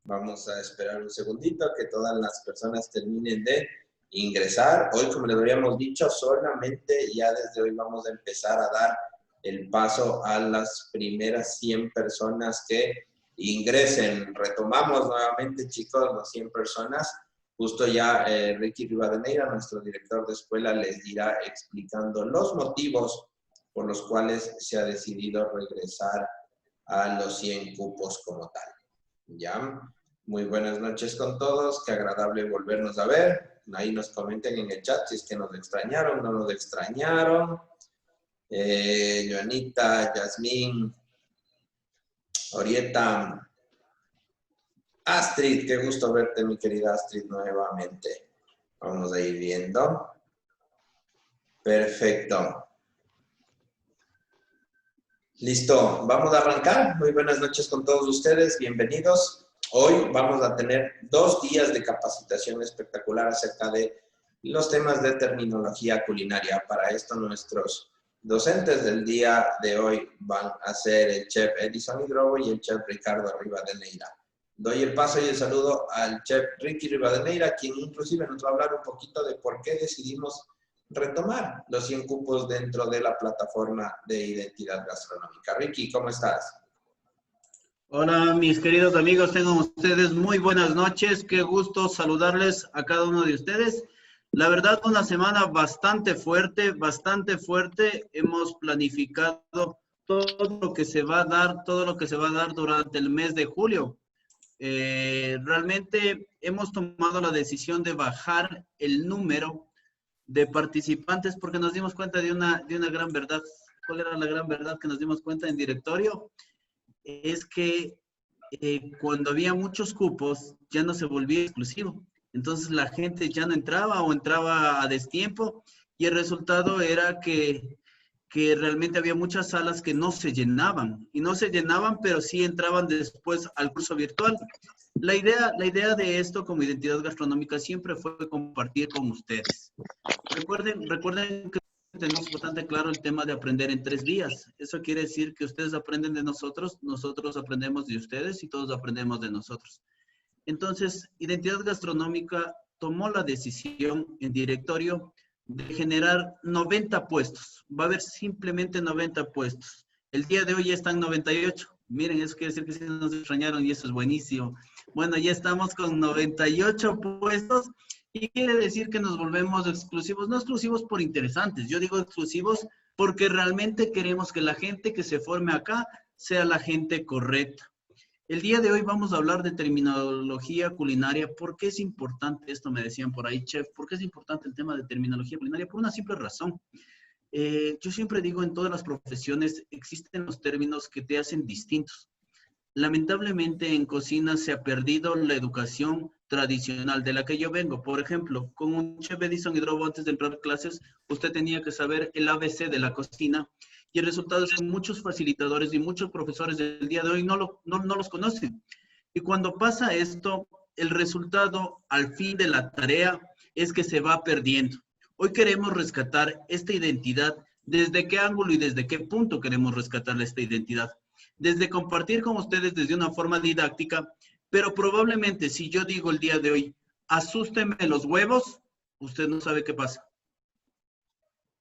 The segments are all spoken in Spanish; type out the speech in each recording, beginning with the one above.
Vamos a esperar un segundito que todas las personas terminen de ingresar. Hoy, como les habíamos dicho, solamente ya desde hoy vamos a empezar a dar el paso a las primeras 100 personas que ingresen. Retomamos nuevamente, chicos, las 100 personas. Justo ya Ricky Rivadeneira, nuestro director de escuela, les irá explicando los motivos por los cuales se ha decidido regresar a los 100 cupos como tal. ¿Ya? Muy buenas noches con todos, qué agradable volvernos a ver. Ahí nos comenten en el chat si es que nos extrañaron, no nos extrañaron. Joanita, Yasmín, Orieta, Astrid, qué gusto verte, mi querida Astrid, nuevamente. Vamos a ir viendo. Perfecto. Listo, vamos a arrancar. Muy buenas noches con todos ustedes, bienvenidos. Hoy vamos a tener 2 días de capacitación espectacular acerca de los temas de terminología culinaria. Para esto nuestros docentes del día de hoy van a ser el chef Edison Hidrobo y el chef Ricardo Rivadeneira. Doy el paso y el saludo al chef Ricky Rivadeneira, quien inclusive nos va a hablar un poquito de por qué decidimos retomar los 100 cupos dentro de la plataforma de identidad gastronómica. Ricky, ¿cómo estás? Hola, mis queridos amigos, tengan ustedes muy buenas noches. Qué gusto saludarles a cada uno de ustedes. La verdad, una semana bastante fuerte, bastante fuerte. Hemos planificado todo lo que se va a dar, todo lo que se va a dar durante el mes de julio. Realmente hemos tomado la decisión de bajar el número de participantes porque nos dimos cuenta de una gran verdad. ¿Cuál era la gran verdad que nos dimos cuenta en directorio? Es que cuando había muchos cupos ya no se volvía exclusivo. Entonces la gente ya no entraba o entraba a destiempo y el resultado era que realmente había muchas salas que no se llenaban. Y no se llenaban, pero sí entraban después al curso virtual. La idea de esto como identidad gastronómica siempre fue compartir con ustedes. Recuerden que tenemos bastante claro el tema de aprender en 3 días. Eso quiere decir que ustedes aprenden de nosotros, nosotros aprendemos de ustedes y todos aprendemos de nosotros. Entonces, Identidad Gastronómica tomó la decisión en directorio de generar 90 puestos. Va a haber simplemente 90 puestos. El día de hoy ya están 98. Miren, eso quiere decir que sí nos extrañaron y eso es buenísimo. Bueno, ya estamos con 98 puestos. Y quiere decir que nos volvemos exclusivos, no exclusivos por interesantes, yo digo exclusivos porque realmente queremos que la gente que se forme acá sea la gente correcta. El día de hoy vamos a hablar de terminología culinaria. ¿Por qué es importante esto? Me decían por ahí, chef, ¿por qué es importante el tema de terminología culinaria? Por una simple razón. Yo siempre digo, en todas las profesiones existen los términos que te hacen distintos. Lamentablemente en cocina se ha perdido la educación tradicional de la que yo vengo. Por ejemplo, con un chef Edison Hidrobo antes de entrar a clases, usted tenía que saber el ABC de la cocina y el resultado es que muchos facilitadores y muchos profesores del día de hoy no los conocen. Y cuando pasa esto, el resultado al fin de la tarea es que se va perdiendo. Hoy queremos rescatar esta identidad. ¿Desde qué ángulo y desde qué punto queremos rescatar esta identidad? Desde compartir con ustedes desde una forma didáctica, pero probablemente si yo digo el día de hoy, asústeme los huevos, usted no sabe qué pasa.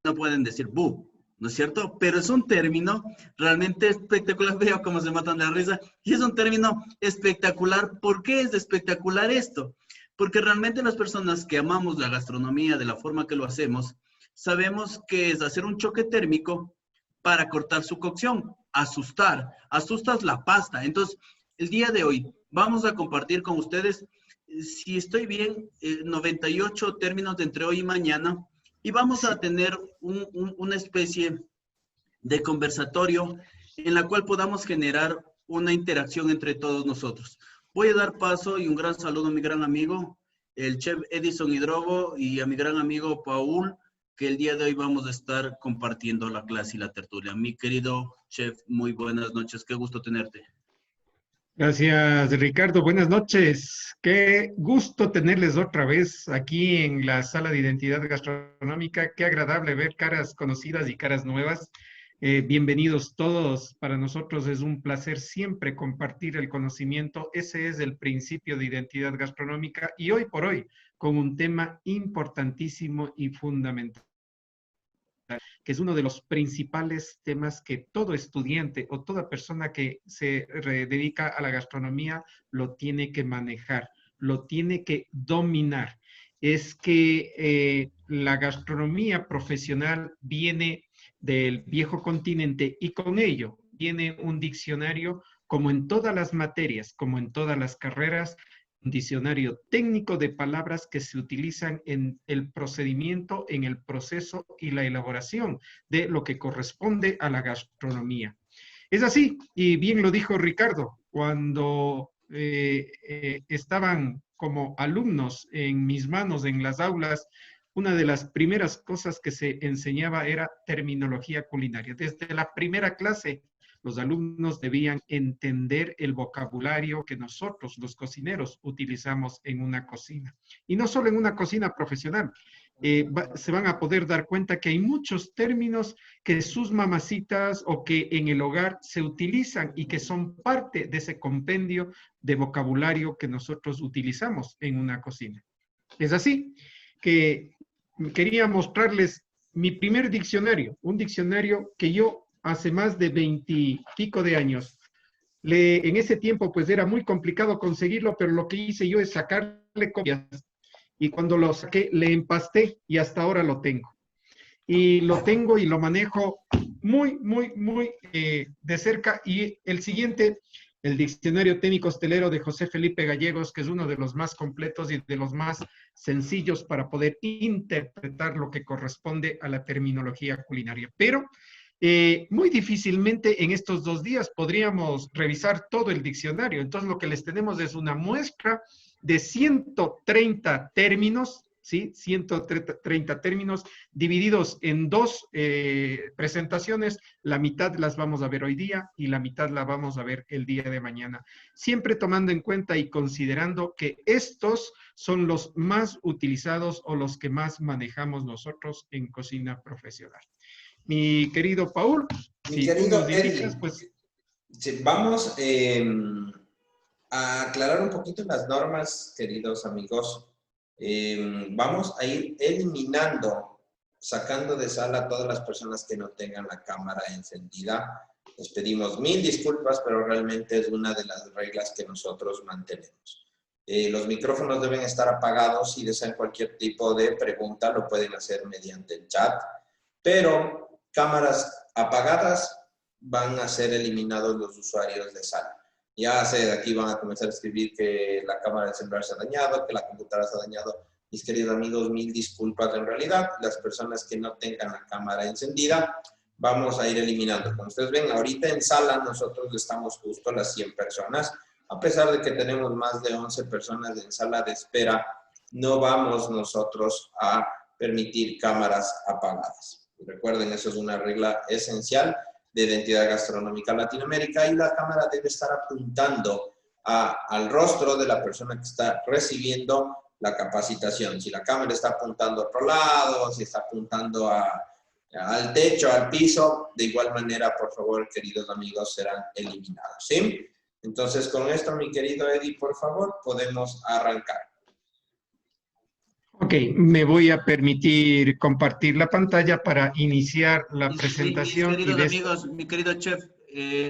No pueden decir bu, ¿no es cierto? Pero es un término realmente espectacular. Veo cómo se matan de la risa. Y es un término espectacular. ¿Por qué es espectacular esto? Porque realmente las personas que amamos la gastronomía de la forma que lo hacemos, sabemos que es hacer un choque térmico para cortar su cocción. Asustas la pasta. Entonces, el día de hoy vamos a compartir con ustedes, si estoy bien, 98 términos de entre hoy y mañana, y vamos a tener una especie de conversatorio en la cual podamos generar una interacción entre todos nosotros. Voy a dar paso y un gran saludo a mi gran amigo, el chef Edison Hidrobo, y a mi gran amigo Paul, que el día de hoy vamos a estar compartiendo la clase y la tertulia. Mi querido chef, muy buenas noches, qué gusto tenerte. Gracias, Ricardo. Buenas noches. Qué gusto tenerles otra vez aquí en la sala de identidad gastronómica. Qué agradable ver caras conocidas y caras nuevas. Bienvenidos todos. Para nosotros es un placer siempre compartir el conocimiento. Ese es el principio de identidad gastronómica y hoy por hoy con un tema importantísimo y fundamental, que es uno de los principales temas que todo estudiante o toda persona que se dedica a la gastronomía lo tiene que manejar, lo tiene que dominar. Es que la gastronomía profesional viene del viejo continente y con ello viene un diccionario como en todas las materias, como en todas las carreras, un diccionario técnico de palabras que se utilizan en el procedimiento, en el proceso y la elaboración de lo que corresponde a la gastronomía. Es así, y bien lo dijo Ricardo, cuando estaban como alumnos en mis manos en las aulas, una de las primeras cosas que se enseñaba era terminología culinaria. Desde la primera clase, los alumnos debían entender el vocabulario que nosotros, los cocineros, utilizamos en una cocina. Y no solo en una cocina profesional. Se van a poder dar cuenta que hay muchos términos que sus mamacitas o que en el hogar se utilizan y que son parte de ese compendio de vocabulario que nosotros utilizamos en una cocina. Es así que quería mostrarles mi primer diccionario, un diccionario que yo hace más de 20 y pico de años. En ese tiempo pues era muy complicado conseguirlo, pero lo que hice yo es sacarle copias y cuando lo saqué le empasté y hasta ahora lo tengo. Y lo tengo y lo manejo muy de cerca. Y el siguiente, el Diccionario Técnico Hostelero de José Felipe Gallegos, que es uno de los más completos y de los más sencillos para poder interpretar lo que corresponde a la terminología culinaria. Pero muy difícilmente en estos 2 días podríamos revisar todo el diccionario. Entonces lo que les tenemos es una muestra de 130 términos, ¿sí? 130 términos divididos en 2 presentaciones. La mitad las vamos a ver hoy día y la mitad la vamos a ver el día de mañana. Siempre tomando en cuenta y considerando que estos son los más utilizados o los que más manejamos nosotros en cocina profesional. Mi querido Paul, Mi querido Eddie, pues... sí, vamos a aclarar un poquito las normas, queridos amigos. Vamos a ir eliminando, sacando de sala a todas las personas que no tengan la cámara encendida. Les pedimos 1000 disculpas, pero realmente es una de las reglas que nosotros mantenemos. Los micrófonos deben estar apagados. Si desean cualquier tipo de pregunta, lo pueden hacer mediante el chat, pero cámaras apagadas van a ser eliminados los usuarios de sala. Ya sé, de aquí van a comenzar a escribir que la cámara del celular se ha dañado, que la computadora se ha dañado. Mis queridos amigos, 1000 disculpas. En realidad, las personas que no tengan la cámara encendida, vamos a ir eliminando. Como ustedes ven, ahorita en sala nosotros estamos justo a las 100 personas. A pesar de que tenemos más de 11 personas en sala de espera, no vamos nosotros a permitir cámaras apagadas. Recuerden, eso es una regla esencial de identidad gastronómica Latinoamérica y la cámara debe estar apuntando al rostro de la persona que está recibiendo la capacitación. Si la cámara está apuntando a otro lado, si está apuntando al techo, al piso, de igual manera, por favor, queridos amigos, serán eliminados, ¿sí? Entonces, con esto, mi querido Eddie, por favor, podemos arrancar. Ok, me voy a permitir compartir la pantalla para iniciar la presentación. Mis queridos amigos, mi querido chef,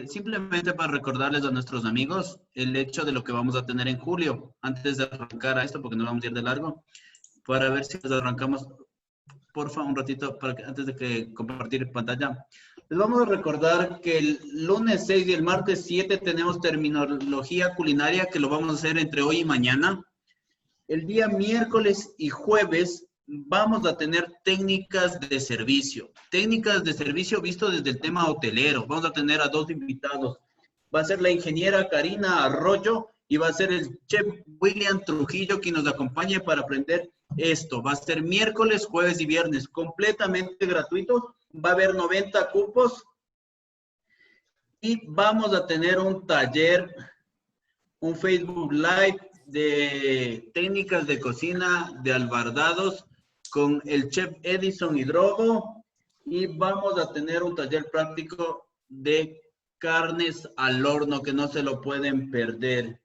simplemente para recordarles a nuestros amigos el hecho de lo que vamos a tener en julio, antes de arrancar a esto, porque no vamos a ir de largo, para ver si nos arrancamos, porfa, un ratito, antes de que compartir pantalla. Les vamos a recordar que el lunes 6 y el martes 7 tenemos terminología culinaria, que lo vamos a hacer entre hoy y mañana. El día miércoles y jueves vamos a tener técnicas de servicio. Técnicas de servicio visto desde el tema hotelero. Vamos a tener a 2 invitados. Va a ser la ingeniera Karina Arroyo y va a ser el chef William Trujillo quien nos acompañe para aprender esto. Va a ser miércoles, jueves y viernes, completamente gratuito. Va a haber 90 cupos. Y vamos a tener un taller, un Facebook Live de técnicas de cocina de albardados con el chef Edison Hidrogo Y vamos a tener un taller práctico de carnes al horno que no se lo pueden perder.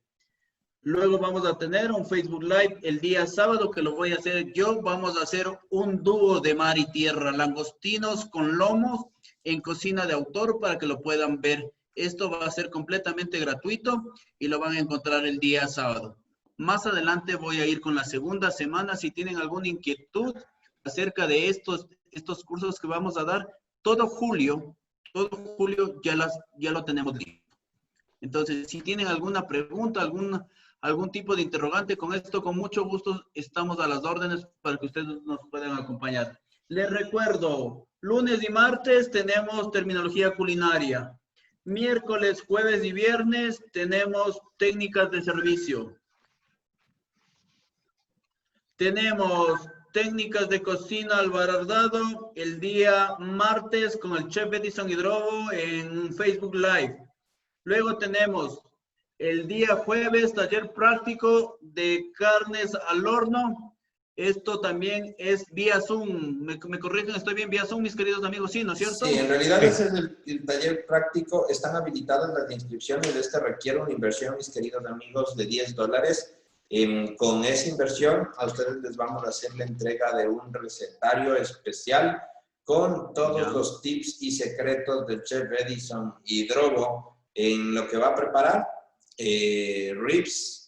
Luego vamos a tener un Facebook Live el día sábado que lo voy a hacer yo. Vamos a hacer un dúo de mar y tierra, langostinos con lomos en cocina de autor para que lo puedan ver. Esto va a ser completamente gratuito y lo van a encontrar el día sábado. Más adelante voy a ir con la segunda semana. Si tienen alguna inquietud acerca de estos cursos que vamos a dar, todo julio ya lo tenemos listo. Entonces, si tienen alguna pregunta, algún tipo de interrogante con esto, con mucho gusto estamos a las órdenes para que ustedes nos puedan acompañar. Les recuerdo, lunes y martes tenemos terminología culinaria. Miércoles, jueves y viernes tenemos técnicas de servicio. Tenemos técnicas de cocina albaradado el día martes con el chef Edison Hidrobo en Facebook Live. Luego tenemos el día jueves taller práctico de carnes al horno. Esto también es vía Zoom. Me corrigen, estoy bien vía Zoom, mis queridos amigos, ¿sí, no es cierto? Sí, en realidad ese es el taller práctico. Están habilitadas las inscripciones. Este requiere una inversión, mis queridos amigos, de $10. Con esa inversión, a ustedes les vamos a hacer la entrega de un recetario especial con todos los tips y secretos del chef Edison Hidrobo en lo que va a preparar. Ribs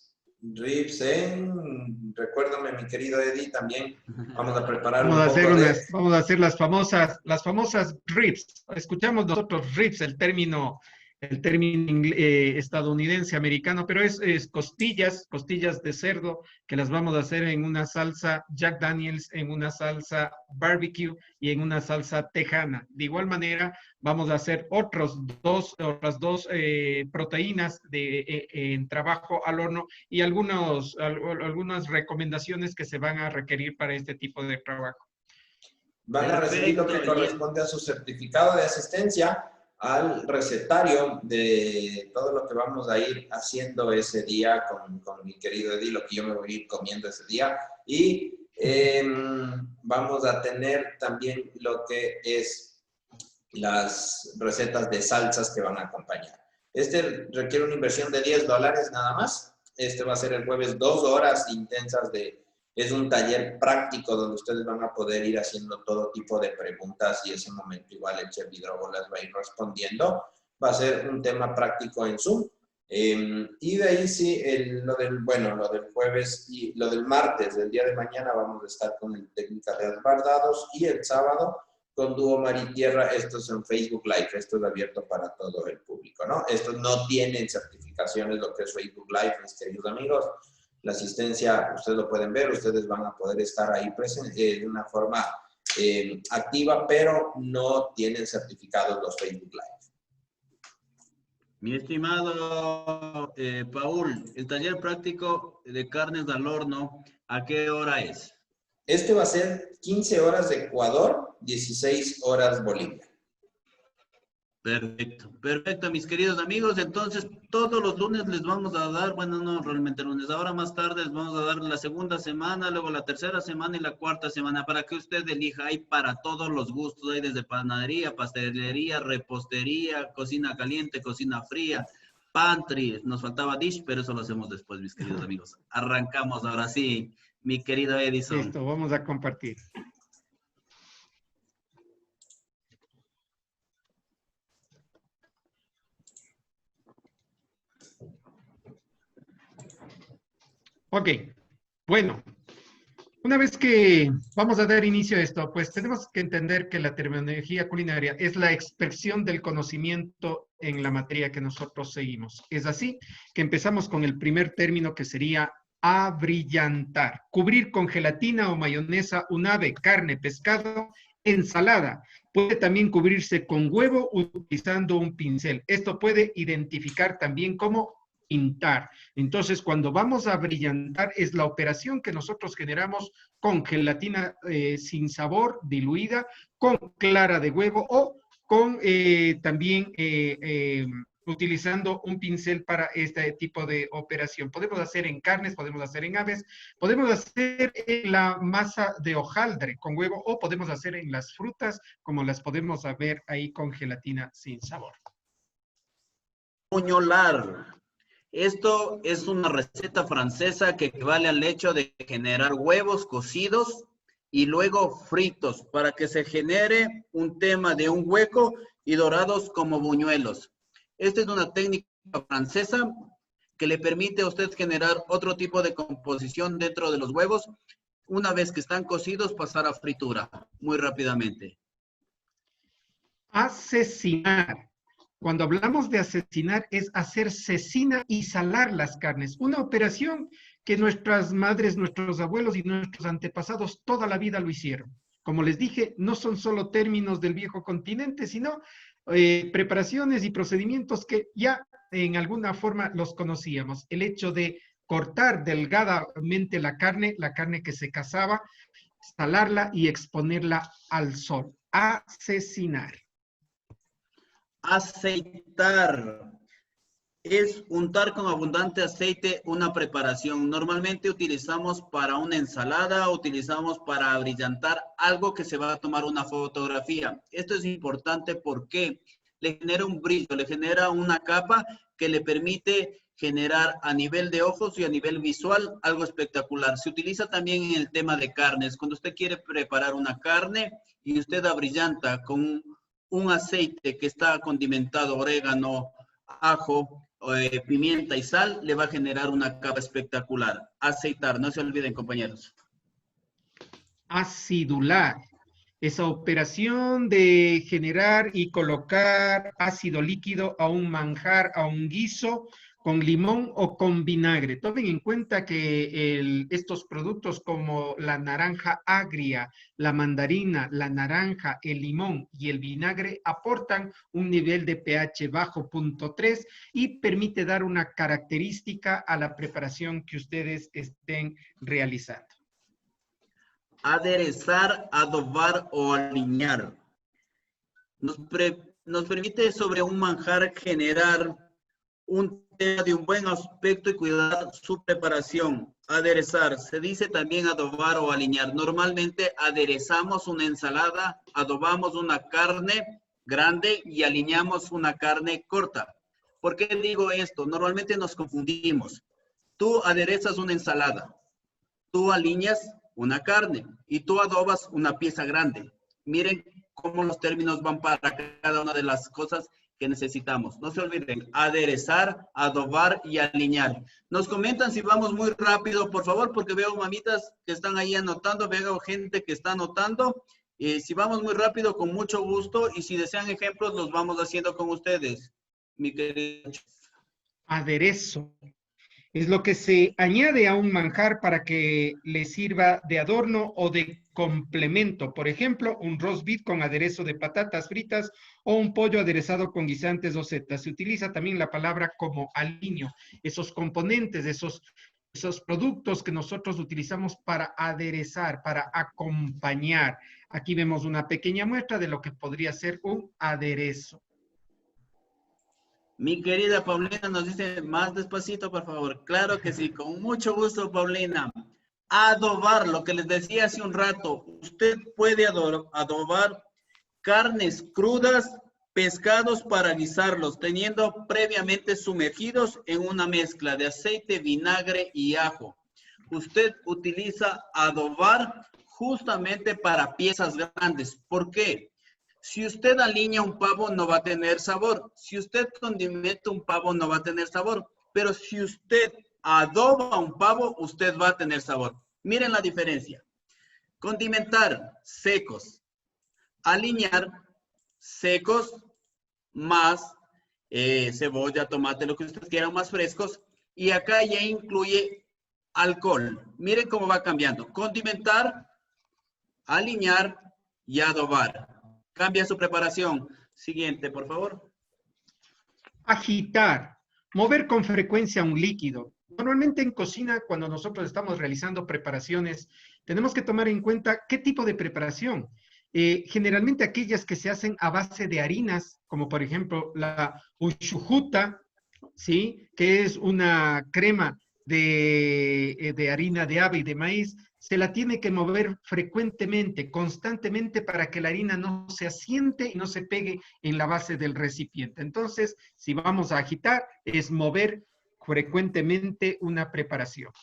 recuérdame, mi querido Eddie, también vamos a preparar vamos a hacer las famosas ribs. Escuchamos nosotros ribs, el término estadounidense, americano, pero es costillas de cerdo, que las vamos a hacer en una salsa Jack Daniels, en una salsa barbecue y en una salsa tejana. De igual manera, vamos a hacer otras dos proteínas en trabajo al horno y algunas recomendaciones que se van a requerir para este tipo de trabajo. Van a recibir lo que corresponde a su certificado de asistencia, al recetario de todo lo que vamos a ir haciendo ese día con mi querido Eddie, lo que yo me voy a ir comiendo ese día. Y vamos a tener también lo que es las recetas de salsas que van a acompañar. Este requiere una inversión de $10 nada más. Este va a ser el jueves, 2 horas intensas es un taller práctico donde ustedes van a poder ir haciendo todo tipo de preguntas y ese momento igual el chef Hidrobo las va a ir respondiendo. Va a ser un tema práctico en Zoom. Y de ahí sí, lo del jueves y lo del martes, del día de mañana, vamos a estar con el técnica de albardados y el sábado con Dúo Mar y Tierra. Esto es en Facebook Live, esto es abierto para todo el público, ¿no? Estos no tienen certificaciones, lo que es Facebook Live, mis queridos amigos. La asistencia, ustedes lo pueden ver, ustedes van a poder estar ahí presentes de una forma activa, pero no tienen certificados los Facebook Live. Mi estimado Paul, el taller práctico de carnes al horno, ¿a qué hora es? Este va a ser 15 horas de Ecuador, 16 horas Bolivia. Perfecto, mis queridos amigos. Entonces, todos los lunes les vamos a dar, bueno, no realmente lunes, ahora más tarde les vamos a dar la segunda semana, luego la tercera semana y la cuarta semana, para que usted elija. Hay para todos los gustos, hay desde panadería, pastelería, repostería, cocina caliente, cocina fría, pantry. Nos faltaba dish, pero eso lo hacemos después, mis queridos amigos. Arrancamos ahora sí, mi querido Edison. Listo, vamos a compartir. Ok, bueno, una vez que vamos a dar inicio a esto, pues tenemos que entender que la terminología culinaria es la expresión del conocimiento en la materia que nosotros seguimos. Es así que empezamos con el primer término, que sería abrillantar. Cubrir con gelatina o mayonesa un ave, carne, pescado, ensalada. Puede también cubrirse con huevo utilizando un pincel. Esto puede identificar también como pintar. Entonces, cuando vamos a brillantar, es la operación que nosotros generamos con gelatina sin sabor, diluida, con clara de huevo o con también utilizando un pincel para este tipo de operación. Podemos hacer en carnes, podemos hacer en aves, podemos hacer en la masa de hojaldre con huevo o podemos hacer en las frutas como las podemos ver ahí con gelatina sin sabor. Buñolar. Esto es una receta francesa que equivale al hecho de generar huevos cocidos y luego fritos para que se genere un tema de un hueco y dorados como buñuelos. Esta es una técnica francesa que le permite a usted generar otro tipo de composición dentro de los huevos. Una vez que están cocidos, pasar a fritura muy rápidamente. Asesinar. Cuando hablamos de asesinar es hacer cecina y salar las carnes. Una operación que nuestras madres, nuestros abuelos y nuestros antepasados toda la vida lo hicieron. Como les dije, no son solo términos del viejo continente, sino preparaciones y procedimientos que ya en alguna forma los conocíamos. El hecho de cortar delgadamente la carne que se cazaba, salarla y exponerla al sol. Asesinar. Aceitar es untar con abundante aceite una preparación. Normalmente utilizamos para una ensalada, utilizamos para abrillantar algo que se va a tomar una fotografía. Esto es importante porque le genera un brillo, le genera una capa que le permite generar a nivel de ojos y a nivel visual algo espectacular. Se utiliza también en el tema de carnes. Cuando usted quiere preparar una carne y usted abrillanta con un aceite que está condimentado, orégano, ajo, pimienta y sal, le va a generar una capa espectacular. Aceitar, no se olviden, compañeros. Acidular. Esa operación de generar y colocar ácido líquido a un manjar, a un guiso, con limón o con vinagre. Tomen en cuenta que estos productos como la naranja agria, la mandarina, la naranja, el limón y el vinagre aportan un nivel de pH bajo 0.3 y permite dar una característica a la preparación que ustedes estén realizando. Aderezar, adobar o aliñar. Nos permite sobre un manjar generar un tema de un buen aspecto y cuidar su preparación. Aderezar, se dice también adobar o aliñar. Normalmente aderezamos una ensalada, adobamos una carne grande y aliñamos una carne corta. ¿Por qué digo esto? Normalmente nos confundimos. Tú aderezas una ensalada, tú aliñas una carne y tú adobas una pieza grande. Miren cómo los términos van para cada una de las cosas que necesitamos. No se olviden, aderezar, adobar y aliñar. Nos comentan si vamos muy rápido, por favor, porque veo mamitas que están ahí anotando, veo gente que está anotando. Si vamos muy rápido, con mucho gusto, y si desean ejemplos, los vamos haciendo con ustedes, mi querido. Aderezo. Es lo que se añade a un manjar para que le sirva de adorno o de complemento. Por ejemplo, un roast beef con aderezo de patatas fritas o un pollo aderezado con guisantes o setas. Se utiliza también la palabra como aliño. Esos componentes, esos productos que nosotros utilizamos para aderezar, para acompañar. Aquí vemos una pequeña muestra de lo que podría ser un aderezo. Mi querida Paulina nos dice más despacito, por favor. Claro que sí, con mucho gusto, Paulina. Adobar, lo que les decía hace un rato. Usted puede adobar carnes crudas, pescados para guisarlos, teniendo previamente sumergidos en una mezcla de aceite, vinagre y ajo. Usted utiliza adobar justamente para piezas grandes. ¿Por qué? Si usted alinea un pavo, no va a tener sabor. Si usted condimenta un pavo, no va a tener sabor. Pero si usted adoba un pavo, usted va a tener sabor. Miren la diferencia. Condimentar, secos. Alinear, secos, más cebolla, tomate, lo que ustedes quieran, más frescos. Y acá ya incluye alcohol. Miren cómo va cambiando. Condimentar, alinear y adobar. Cambia su preparación. Siguiente, por favor. Agitar, mover con frecuencia un líquido. Normalmente en cocina, cuando nosotros estamos realizando preparaciones, tenemos que tomar en cuenta qué tipo de preparación. generalmente aquellas que se hacen a base de harinas, como por ejemplo la uchujuta, ¿sí? Que es una crema de harina de ave y de maíz, se la tiene que mover frecuentemente, constantemente, para que la harina no se asiente y no se pegue en la base del recipiente. Entonces, si vamos a agitar, es mover frecuentemente una preparación.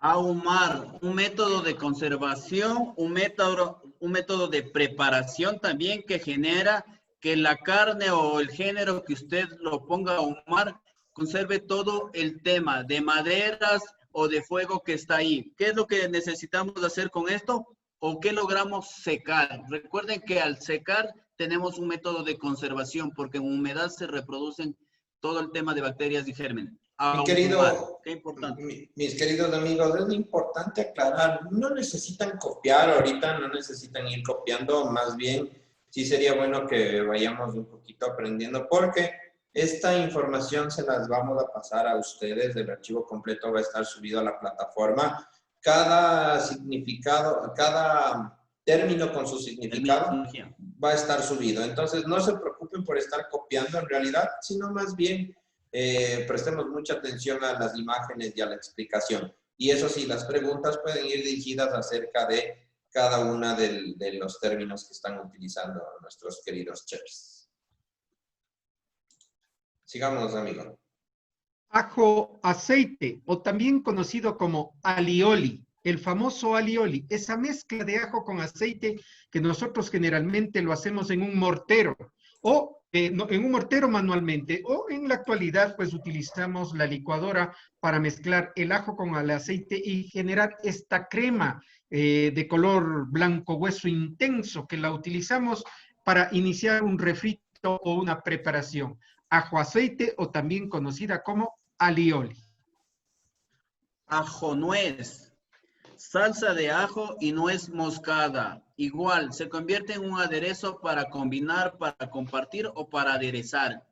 Ahumar, un método de conservación, un método de preparación también que genera que la carne o el género que usted lo ponga a ahumar conserve todo el tema de maderas o de fuego que está ahí. ¿Qué es lo que necesitamos hacer con esto? ¿O qué logramos secar? Recuerden que al secar tenemos un método de conservación porque en humedad se reproducen todo el tema de bacterias y gérmenes. Mi querido, qué importante. mis queridos amigos, es importante aclarar, no necesitan copiar ahorita, no necesitan ir copiando, más bien sí sería bueno que vayamos un poquito aprendiendo, porque esta información se las vamos a pasar a ustedes, el archivo completo va a estar subido a la plataforma. Cada significado, cada término con su significado va a estar subido. Entonces, no se preocupen por estar copiando en realidad, sino más bien prestemos mucha atención a las imágenes y a la explicación. Y eso sí, las preguntas pueden ir dirigidas acerca de cada una de los términos que están utilizando nuestros queridos chefs. Sigamos, amigo. Ajo aceite, o también conocido como alioli, el famoso alioli, esa mezcla de ajo con aceite que nosotros generalmente lo hacemos en un mortero, o en un mortero manualmente, o en la actualidad pues utilizamos la licuadora para mezclar el ajo con el aceite y generar esta crema de color blanco hueso intenso que la utilizamos para iniciar un refrito o una preparación. Ajo aceite, o también conocida como alioli. Ajo nuez, salsa de ajo y nuez moscada. Igual, se convierte en un aderezo para combinar, para compartir o para aderezar.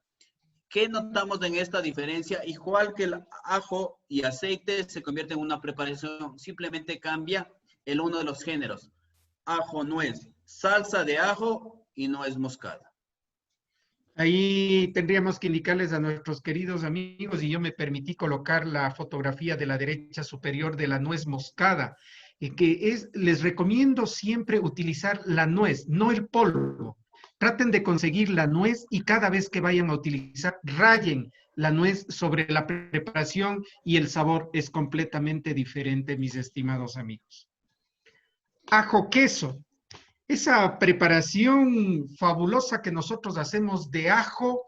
¿Qué notamos en esta diferencia? Igual que el ajo y aceite se convierte en una preparación, simplemente cambia el uno de los géneros. Ajo nuez, salsa de ajo y nuez moscada. Ahí tendríamos que indicarles a nuestros queridos amigos, y yo me permití colocar la fotografía de la derecha superior de la nuez moscada, les recomiendo siempre utilizar la nuez, no el polvo. Traten de conseguir la nuez y cada vez que vayan a utilizar, rayen la nuez sobre la preparación y el sabor es completamente diferente, mis estimados amigos. Ajo queso. Esa preparación fabulosa que nosotros hacemos de ajo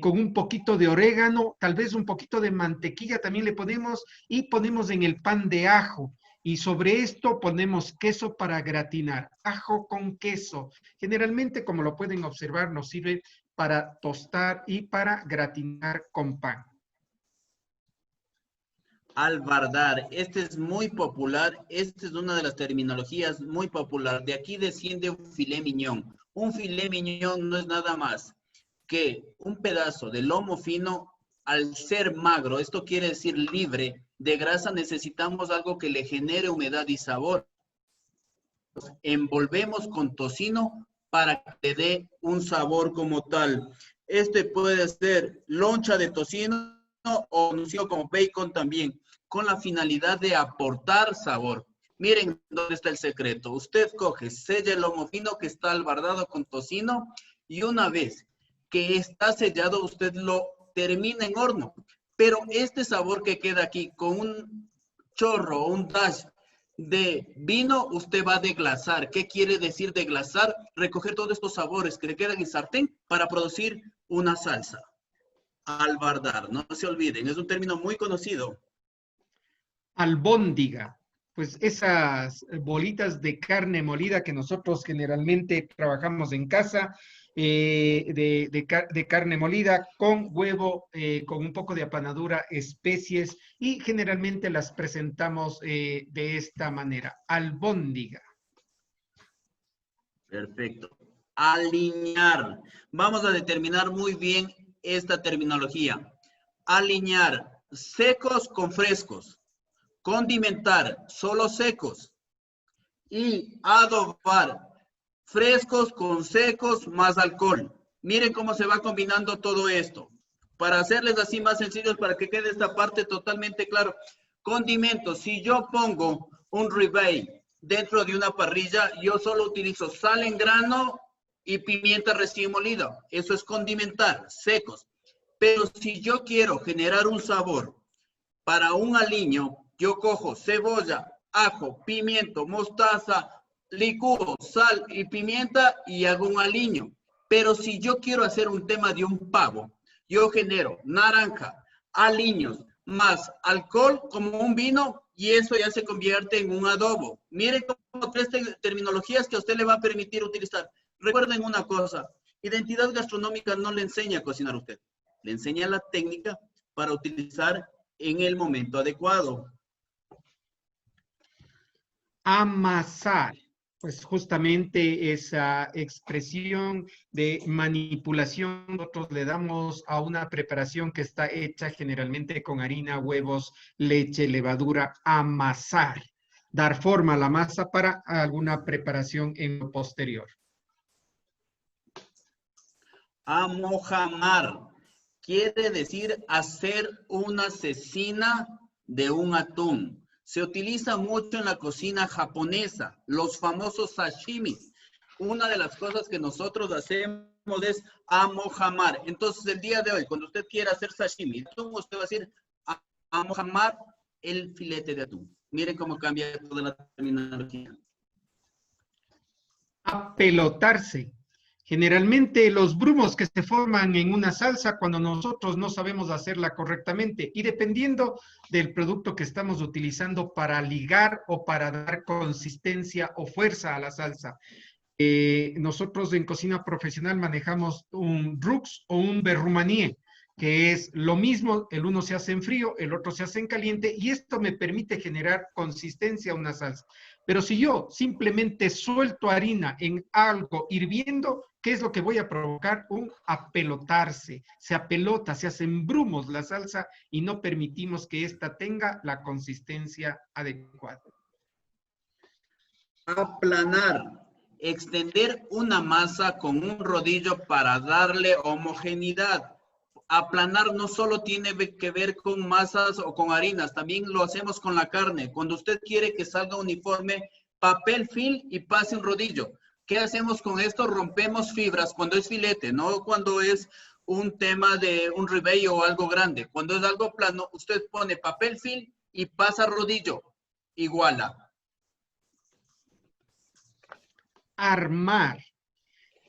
con un poquito de orégano, tal vez un poquito de mantequilla también le ponemos, y ponemos en el pan de ajo. Y sobre esto ponemos queso para gratinar. Ajo con queso. Generalmente, como lo pueden observar, nos sirve para tostar y para gratinar con pan. Albardar, este es muy popular, esta es una de las terminologías muy popular. De aquí desciende un filé miñón. Un filé miñón no es nada más que un pedazo de lomo fino. Al ser magro, esto quiere decir libre de grasa, necesitamos algo que le genere humedad y sabor. Envolvemos con tocino para que le dé un sabor como tal. Este puede ser loncha de tocino o conocido como bacon también, con la finalidad de aportar sabor. Miren dónde está el secreto. Usted coge, sella el lomo fino que está albardado con tocino, y una vez que está sellado, usted lo termina en horno. Pero este sabor que queda aquí con un chorro, un dash de vino, usted va a deglasar. ¿Qué quiere decir deglasar? Recoger todos estos sabores que le quedan en sartén para producir una salsa. Albardar, no se olviden, es un término muy conocido. Albóndiga, pues esas bolitas de carne molida que nosotros generalmente trabajamos en casa, de carne molida con huevo, con un poco de apanadura, especies, y generalmente las presentamos de esta manera, albóndiga. Perfecto. Alinear. Vamos a determinar muy bien esta terminología. Alinear secos con frescos. Condimentar solo secos. Y adobar frescos con secos más alcohol. Miren cómo se va combinando todo esto. Para hacerles así más sencillos, para que quede esta parte totalmente claro. Condimentos, si yo pongo un ribeye dentro de una parrilla, yo solo utilizo sal en grano y pimienta recién molida. Eso es condimentar, secos. Pero si yo quiero generar un sabor para un aliño, yo cojo cebolla, ajo, pimiento, mostaza, licúo, sal y pimienta y hago un aliño. Pero si yo quiero hacer un tema de un pavo, yo genero naranja, aliños, más alcohol como un vino y eso ya se convierte en un adobo. Miren como tres terminologías que a usted le va a permitir utilizar. Recuerden una cosa, identidad gastronómica no le enseña a cocinar a usted, le enseña la técnica para utilizar en el momento adecuado. Amasar, pues justamente esa expresión de manipulación nosotros le damos a una preparación que está hecha generalmente con harina, huevos, leche, levadura, amasar, dar forma a la masa para alguna preparación en lo posterior. Amojamar quiere decir hacer una cecina de un atún. Se utiliza mucho en la cocina japonesa, los famosos sashimis. Una de las cosas que nosotros hacemos es amojamar. Entonces, el día de hoy, cuando usted quiera hacer sashimi, usted va a decir amojamar el filete de atún. Miren cómo cambia toda la terminología. Apelotarse. Generalmente los brumos que se forman en una salsa cuando nosotros no sabemos hacerla correctamente y dependiendo del producto que estamos utilizando para ligar o para dar consistencia o fuerza a la salsa. Nosotros en cocina profesional manejamos un Rux o un Berrumanie, que es lo mismo, el uno se hace en frío, el otro se hace en caliente, y esto me permite generar consistencia a una salsa. Pero si yo simplemente suelto harina en algo hirviendo, ¿qué es lo que voy a provocar? Un apelotarse. Se apelota, se hacen brumos la salsa y no permitimos que ésta tenga la consistencia adecuada. Aplanar. Extender una masa con un rodillo para darle homogeneidad. Aplanar no solo tiene que ver con masas o con harinas, también lo hacemos con la carne. Cuando usted quiere que salga uniforme, papel film y pase un rodillo. ¿Qué hacemos con esto? Rompemos fibras cuando es filete, no cuando es un tema de un ribeye o algo grande. Cuando es algo plano, usted pone papel film y pasa rodillo. Iguala. Armar.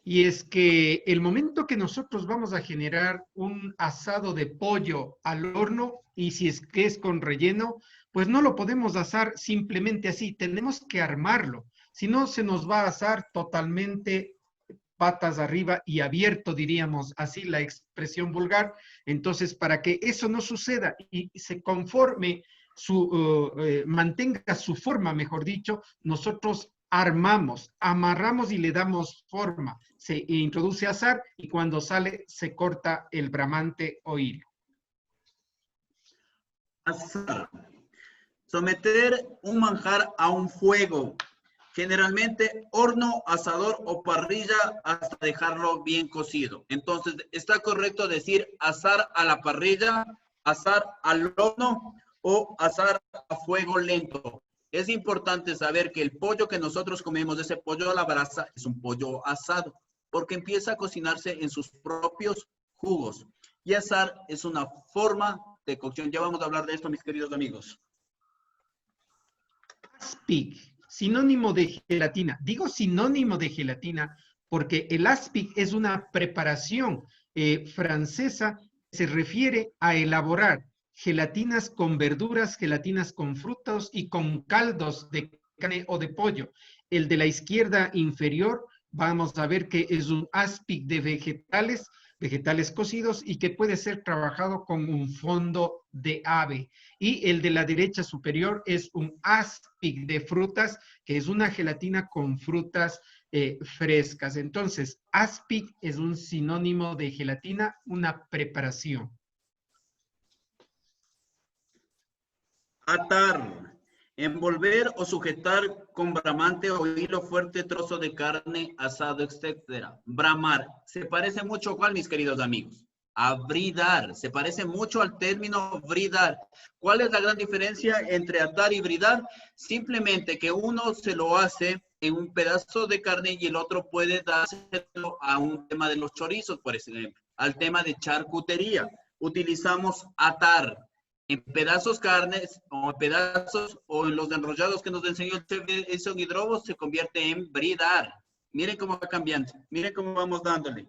Y es que el momento que nosotros vamos a generar un asado de pollo al horno, y si es que es con relleno, pues no lo podemos asar simplemente así, tenemos que armarlo. Si no, se nos va a asar totalmente patas arriba y abierto, diríamos así la expresión vulgar. Entonces, para que eso no suceda y se conforme, mantenga su forma, mejor dicho, nosotros armamos, amarramos y le damos forma. Se introduce azar y cuando sale se corta el bramante o hilo. Azar. Someter un manjar a un fuego. Generalmente horno, asador o parrilla hasta dejarlo bien cocido. Entonces, ¿está correcto decir asar a la parrilla, asar al horno o asar a fuego lento? Es importante saber que el pollo que nosotros comemos, ese pollo a la brasa, es un pollo asado, porque empieza a cocinarse en sus propios jugos. Y asar es una forma de cocción. Ya vamos a hablar de esto, mis queridos amigos. Aspic, sinónimo de gelatina. Digo sinónimo de gelatina porque el aspic es una preparación francesa que se refiere a elaborar gelatinas con verduras, gelatinas con frutos y con caldos de carne o de pollo. El de la izquierda inferior, vamos a ver que es un aspic de vegetales cocidos y que puede ser trabajado con un fondo de ave. Y el de la derecha superior es un aspic de frutas, que es una gelatina con frutas frescas. Entonces, aspic es un sinónimo de gelatina, una preparación. Atar. Envolver o sujetar con bramante o hilo fuerte trozo de carne, asado, etcétera. Bramar. Se parece mucho a cuál, mis queridos amigos. A bridar. Se parece mucho al término bridar. ¿Cuál es la gran diferencia entre atar y bridar? Simplemente que uno se lo hace en un pedazo de carne y el otro puede dárselo a un tema de los chorizos, por ejemplo, al tema de charcutería. Utilizamos atar en pedazos carnes o pedazos o en los enrollados que nos enseñó el chef Edson Hidrobo se convierte en bridar. Miren cómo va cambiando, miren cómo vamos dándole.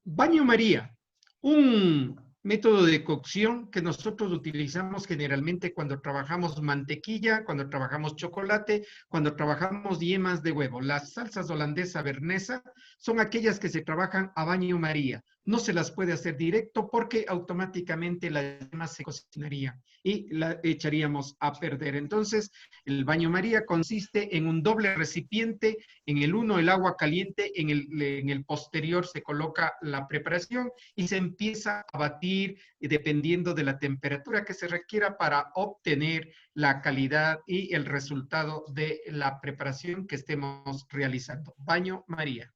Baño María, un método de cocción que nosotros utilizamos generalmente cuando trabajamos mantequilla, cuando trabajamos chocolate, cuando trabajamos yemas de huevo. Las salsas holandesa bernesa son aquellas que se trabajan a baño María. No se las puede hacer directo porque automáticamente la yema se cocinaría y la echaríamos a perder. Entonces, el baño María consiste en un doble recipiente. En el uno el agua caliente, en el posterior se coloca la preparación y se empieza a batir dependiendo de la temperatura que se requiera para obtener la calidad y el resultado de la preparación que estemos realizando. Baño María.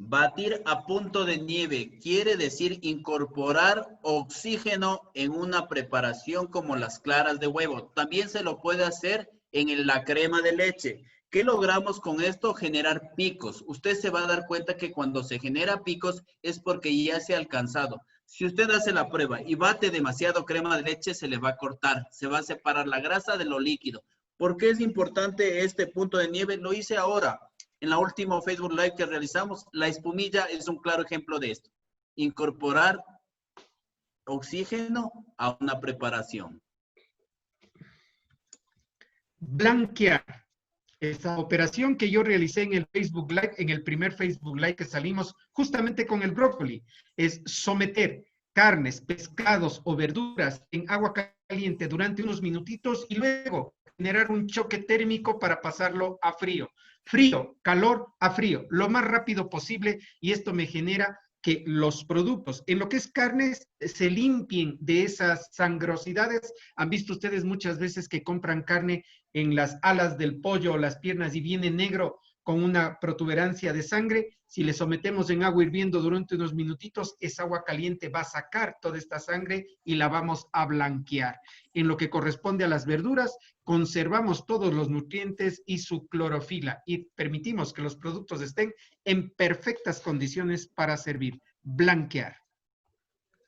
Batir a punto de nieve quiere decir incorporar oxígeno en una preparación como las claras de huevo. También se lo puede hacer en la crema de leche. ¿Qué logramos con esto? Generar picos. Usted se va a dar cuenta que cuando se genera picos es porque ya se ha alcanzado. Si usted hace la prueba y bate demasiado crema de leche, se le va a cortar, se va a separar la grasa de lo líquido. ¿Por qué es importante este punto de nieve? Lo hice ahora. En la última Facebook Live que realizamos, la espumilla es un claro ejemplo de esto. Incorporar oxígeno a una preparación. Blanquear. Esa operación que yo realicé en el Facebook Live, en el primer Facebook Live que salimos justamente con el brócoli, es someter carnes, pescados o verduras en agua caliente durante unos minutitos y luego generar un choque térmico para pasarlo a frío. Frío, calor a frío, lo más rápido posible, y esto me genera que los productos en lo que es carnes se limpien de esas sangrosidades. Han visto ustedes muchas veces que compran carne en las alas del pollo o las piernas y viene negro con una protuberancia de sangre. Si le sometemos en agua hirviendo durante unos minutitos, esa agua caliente va a sacar toda esta sangre y la vamos a blanquear. En lo que corresponde a las verduras, conservamos todos los nutrientes y su clorofila y permitimos que los productos estén en perfectas condiciones para servir. Blanquear.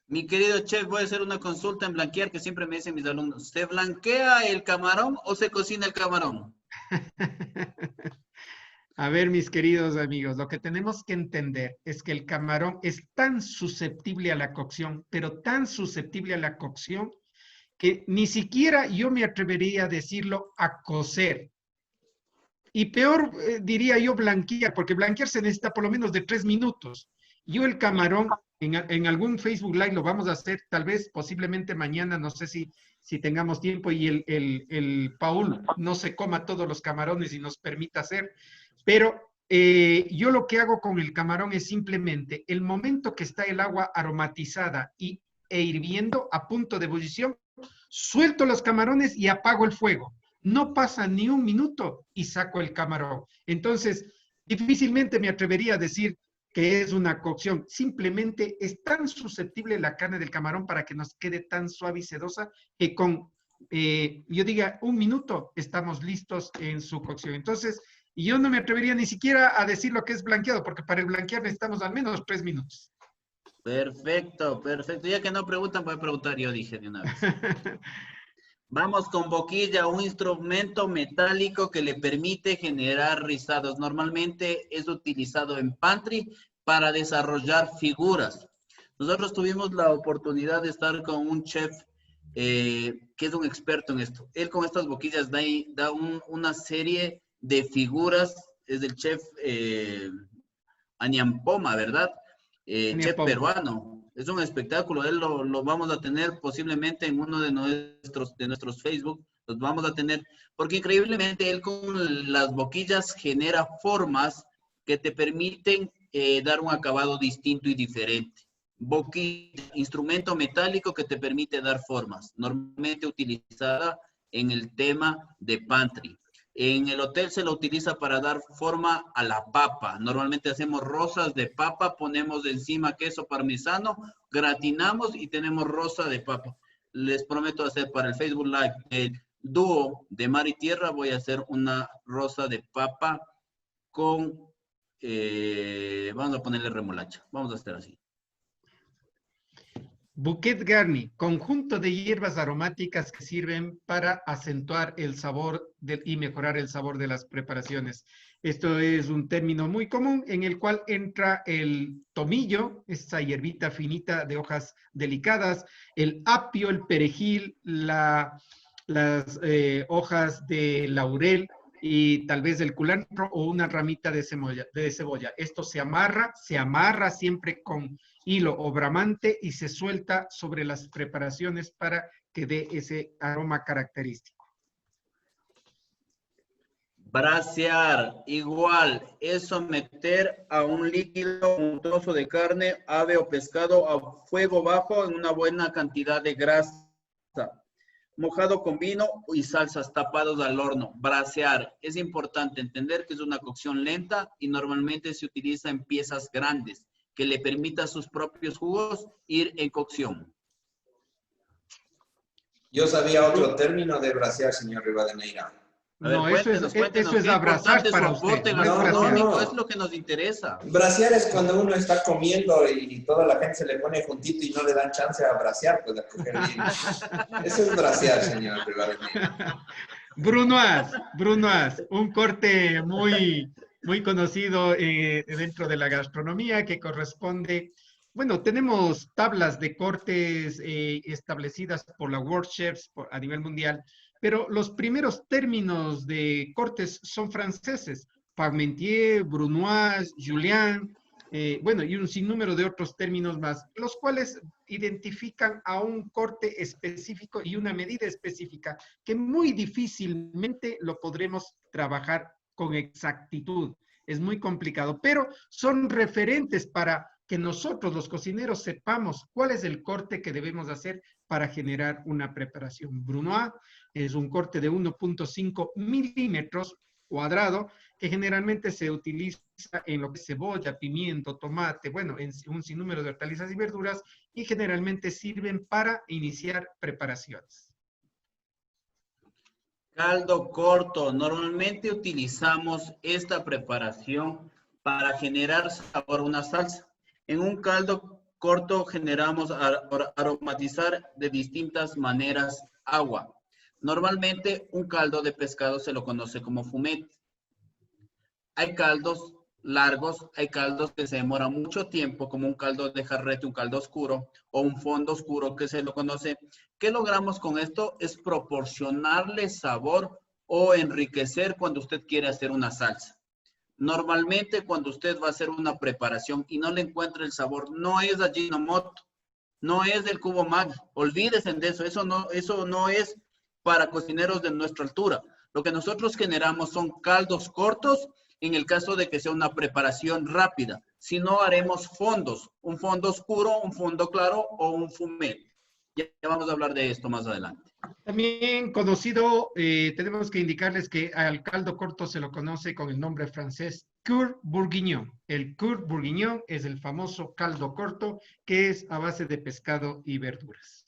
Mi querido chef, voy a hacer una consulta en blanquear que siempre me dicen mis alumnos. ¿Se blanquea el camarón o se cocina el camarón? A ver, mis queridos amigos, lo que tenemos que entender es que el camarón es tan susceptible a la cocción, pero tan susceptible a la cocción, que ni siquiera yo me atrevería a decirlo a cocer. Y peor diría yo blanquear, porque blanquear se necesita por lo menos de 3 minutos. Yo el camarón, en algún Facebook Live lo vamos a hacer, tal vez posiblemente mañana, no sé si tengamos tiempo y el Paul no se coma todos los camarones y nos permita hacer, pero yo lo que hago con el camarón es simplemente el momento que está el agua aromatizada e hirviendo a punto de ebullición, suelto los camarones y apago el fuego. No pasa ni un minuto y saco el camarón. Entonces, difícilmente me atrevería a decir que es una cocción. Simplemente es tan susceptible la carne del camarón para que nos quede tan suave y sedosa que con, yo diga, un minuto estamos listos en su cocción. Entonces, yo no me atrevería ni siquiera a decir lo que es blanqueado, porque para el blanquear necesitamos al menos 3 minutos. Perfecto, perfecto. Ya que no preguntan, voy a preguntar yo, dije de una vez. Vamos con boquilla, un instrumento metálico que le permite generar rizados. Normalmente es utilizado en pantry para desarrollar figuras. Nosotros tuvimos la oportunidad de estar con un chef que es un experto en esto. Él con estas boquillas da una serie de figuras. Es el chef Añampoma, ¿verdad? Chef peruano. Es un espectáculo. Él lo vamos a tener posiblemente en uno de nuestros Facebook. Los vamos a tener. Porque increíblemente él con las boquillas genera formas que te permiten dar un acabado distinto y diferente. Boquilla, instrumento metálico que te permite dar formas, normalmente utilizada en el tema de pantry. En el hotel se lo utiliza para dar forma a la papa. Normalmente hacemos rosas de papa, ponemos encima queso parmesano, gratinamos y tenemos rosa de papa. Les prometo hacer para el Facebook Live el dúo de mar y tierra, voy a hacer una rosa de papa con, vamos a ponerle remolacha. Vamos a hacer así. Bouquet Garni, conjunto de hierbas aromáticas que sirven para acentuar el sabor y mejorar el sabor de las preparaciones. Esto es un término muy común en el cual entra el tomillo, esa hierbita finita de hojas delicadas, el apio, el perejil, las hojas de laurel y tal vez el culantro o una ramita de cebolla. Esto se amarra siempre con hilo o bramante y se suelta sobre las preparaciones para que dé ese aroma característico. Brasear, igual, es someter a un líquido, un trozo de carne, ave o pescado a fuego bajo en una buena cantidad de grasa. Mojado con vino y salsas, tapados al horno. Brasear, es importante entender que es una cocción lenta y normalmente se utiliza en piezas grandes, que le permita a sus propios jugos ir en cocción. Yo sabía otro término de brasear, señor Rivadeneira. No, eso es abrazar para usted. No, es lo que nos interesa. Brasear es cuando uno está comiendo y toda la gente se le pone juntito y no le dan chance a brasear, pues a coger bien. Eso es brasear, señor Rivadeneira. Brunoise, un corte muy conocido dentro de la gastronomía que corresponde. Bueno, tenemos tablas de cortes establecidas por la World Chefs a nivel mundial, pero los primeros términos de cortes son franceses. Parmentier, Brunoise, Julian, bueno, y un sinnúmero de otros términos más, los cuales identifican a un corte específico y una medida específica que muy difícilmente lo podremos trabajar con exactitud. Es muy complicado, pero son referentes para que nosotros, los cocineros, sepamos cuál es el corte que debemos hacer para generar una preparación. Brunoise es un corte de 1.5 milímetros cuadrado que generalmente se utiliza en lo que es cebolla, pimiento, tomate, bueno, en un sinnúmero de hortalizas y verduras y generalmente sirven para iniciar preparaciones. Caldo corto. Normalmente utilizamos esta preparación para generar sabor a una salsa. En un caldo corto generamos aromatizar de distintas maneras agua. Normalmente un caldo de pescado se lo conoce como fumet. Hay caldos largos, hay caldos que se demoran mucho tiempo, como un caldo de jarrete, un caldo oscuro, o un fondo oscuro que se lo conoce. ¿Qué logramos con esto? Es proporcionarle sabor o enriquecer cuando usted quiere hacer una salsa. Normalmente cuando usted va a hacer una preparación y no le encuentra el sabor, no es Ajinomoto, no es del cubo Maggi, olvídense de eso, eso no es para cocineros de nuestra altura. Lo que nosotros generamos son caldos cortos en el caso de que sea una preparación rápida. Si no, haremos fondos, un fondo oscuro, un fondo claro o un fumet. Ya vamos a hablar de esto más adelante. También conocido, tenemos que indicarles que al caldo corto se lo conoce con el nombre francés Coeur Bourguignon. El Coeur Bourguignon es el famoso caldo corto que es a base de pescado y verduras.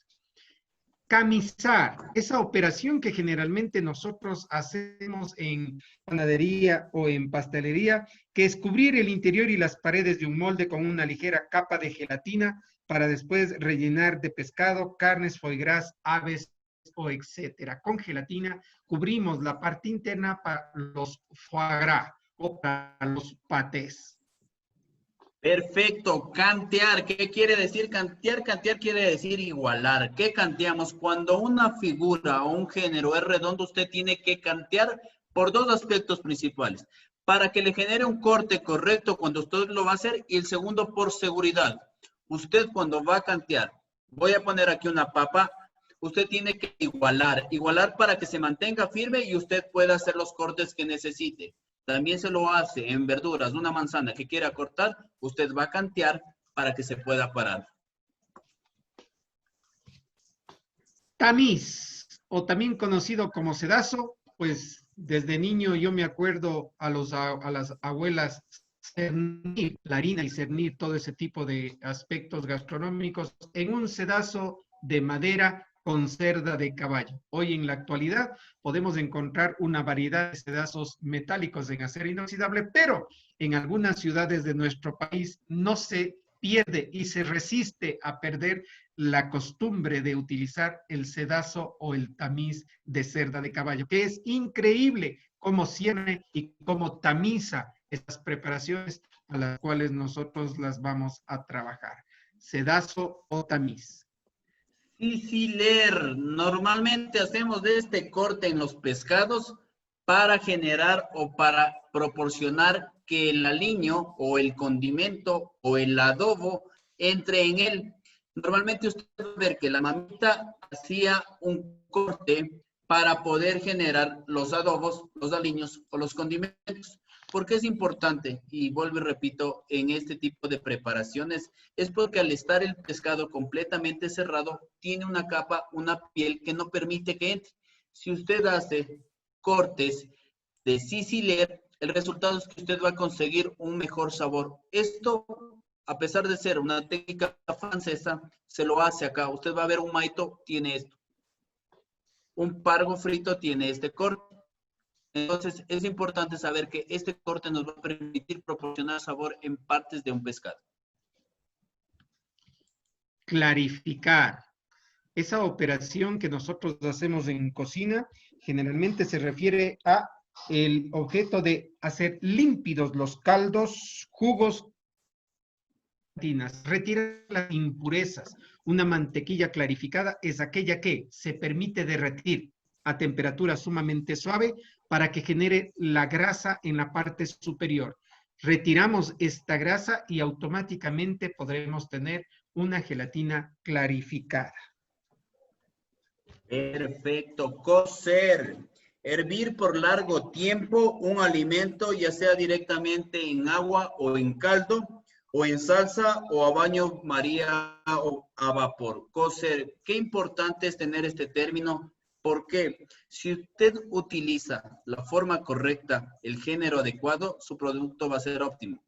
Camizar, esa operación que generalmente nosotros hacemos en panadería o en pastelería, que es cubrir el interior y las paredes de un molde con una ligera capa de gelatina para después rellenar de pescado, carnes, foie gras, aves o etcétera. Con gelatina cubrimos la parte interna para los foie gras o para los patés. Perfecto, cantear. ¿Qué quiere decir cantear? Cantear quiere decir igualar. ¿Qué canteamos? Cuando una figura o un género es redondo, usted tiene que cantear por dos aspectos principales. Para que le genere un corte correcto cuando usted lo va a hacer y el segundo por seguridad. Usted cuando va a cantear, voy a poner aquí una papa, usted tiene que igualar para que se mantenga firme y usted pueda hacer los cortes que necesite. También se lo hace en verduras, una manzana que quiera cortar, usted va a cantear para que se pueda parar. Tamiz, o también conocido como sedazo, pues desde niño yo me acuerdo a las abuelas cernir la harina y cernir todo ese tipo de aspectos gastronómicos en un sedazo de madera con cerda de caballo. Hoy en la actualidad podemos encontrar una variedad de sedazos metálicos en acero inoxidable, pero en algunas ciudades de nuestro país no se pierde y se resiste a perder la costumbre de utilizar el sedazo o el tamiz de cerda de caballo, que es increíble cómo cierra y cómo tamiza estas preparaciones a las cuales nosotros las vamos a trabajar. Sedazo o tamiz. Siciler. Normalmente hacemos de este corte en los pescados para generar o para proporcionar que el aliño o el condimento o el adobo entre en él. Normalmente usted va a ver que la mamita hacía un corte para poder generar los adobos, los aliños o los condimentos. ¿Por qué es importante? Y vuelvo y repito, en este tipo de preparaciones, es porque al estar el pescado completamente cerrado, tiene una capa, una piel que no permite que entre. Si usted hace cortes de siciler, el resultado es que usted va a conseguir un mejor sabor. Esto, a pesar de ser una técnica francesa, se lo hace acá. Usted va a ver un maito, tiene esto. Un pargo frito tiene este corte. Entonces, es importante saber que este corte nos va a permitir proporcionar sabor en partes de un pescado. Clarificar. Esa operación que nosotros hacemos en cocina generalmente se refiere a el objeto de hacer límpidos los caldos, jugos, retirar las impurezas. Una mantequilla clarificada es aquella que se permite derretir a temperatura sumamente suave para que genere la grasa en la parte superior. Retiramos esta grasa y automáticamente podremos tener una gelatina clarificada. Perfecto. Cocer. Hervir por largo tiempo un alimento, ya sea directamente en agua o en caldo, o en salsa o a baño María o a vapor. Cocer. Qué importante es tener este término, porque si usted utiliza la forma correcta, el género adecuado, su producto va a ser óptimo.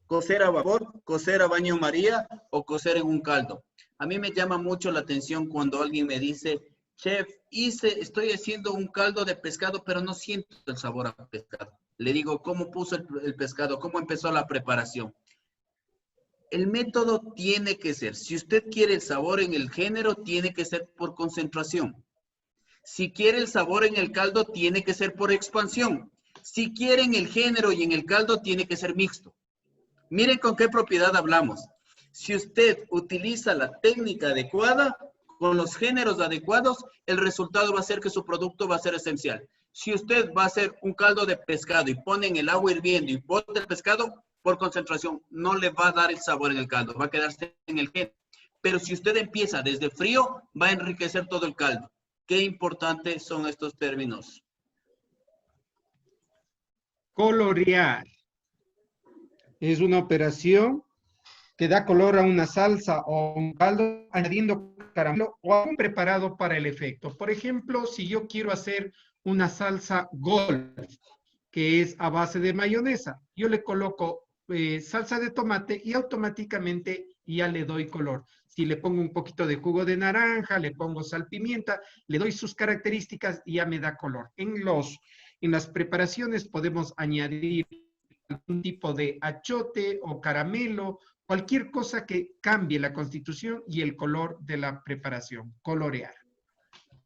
Cocer a vapor, cocer a baño María o cocer en un caldo. A mí me llama mucho la atención cuando alguien me dice, chef, estoy haciendo un caldo de pescado, pero no siento el sabor a pescado. Le digo, ¿cómo puso el pescado? ¿Cómo empezó la preparación? El método tiene que ser, si usted quiere el sabor en el género, tiene que ser por concentración. Si quiere el sabor en el caldo, tiene que ser por expansión. Si quiere en el género y en el caldo, tiene que ser mixto. Miren con qué propiedad hablamos. Si usted utiliza la técnica adecuada, con los géneros adecuados, el resultado va a ser que su producto va a ser esencial. Si usted va a hacer un caldo de pescado y pone en el agua hirviendo y bota el pescado, por concentración, no le va a dar el sabor en el caldo, va a quedarse en el género. Pero si usted empieza desde frío, va a enriquecer todo el caldo. Qué importantes son estos términos. Colorear. Es una operación que da color a una salsa o un caldo añadiendo caramelo o algún preparado para el efecto. Por ejemplo, si yo quiero hacer una salsa golf, que es a base de mayonesa, yo le coloco salsa de tomate y automáticamente ya le doy color. Si le pongo un poquito de jugo de naranja, le pongo sal, pimienta, le doy sus características y ya me da color. En las preparaciones podemos añadir algún tipo de achote o caramelo, cualquier cosa que cambie la constitución y el color de la preparación. Colorear.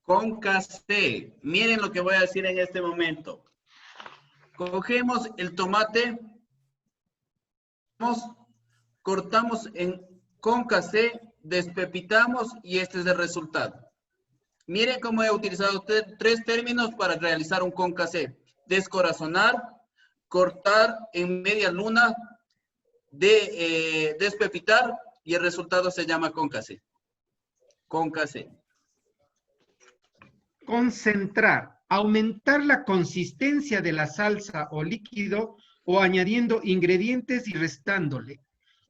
Concassé. Miren lo que voy a decir en este momento. Cogemos el tomate, cortamos en concassé, despepitamos y este es el resultado. Miren cómo he utilizado tres términos para realizar un concassé. Descorazonar, cortar en media luna, despepitar y el resultado se llama concassé. Concassé. Concentrar, aumentar la consistencia de la salsa o líquido o añadiendo ingredientes y restándole.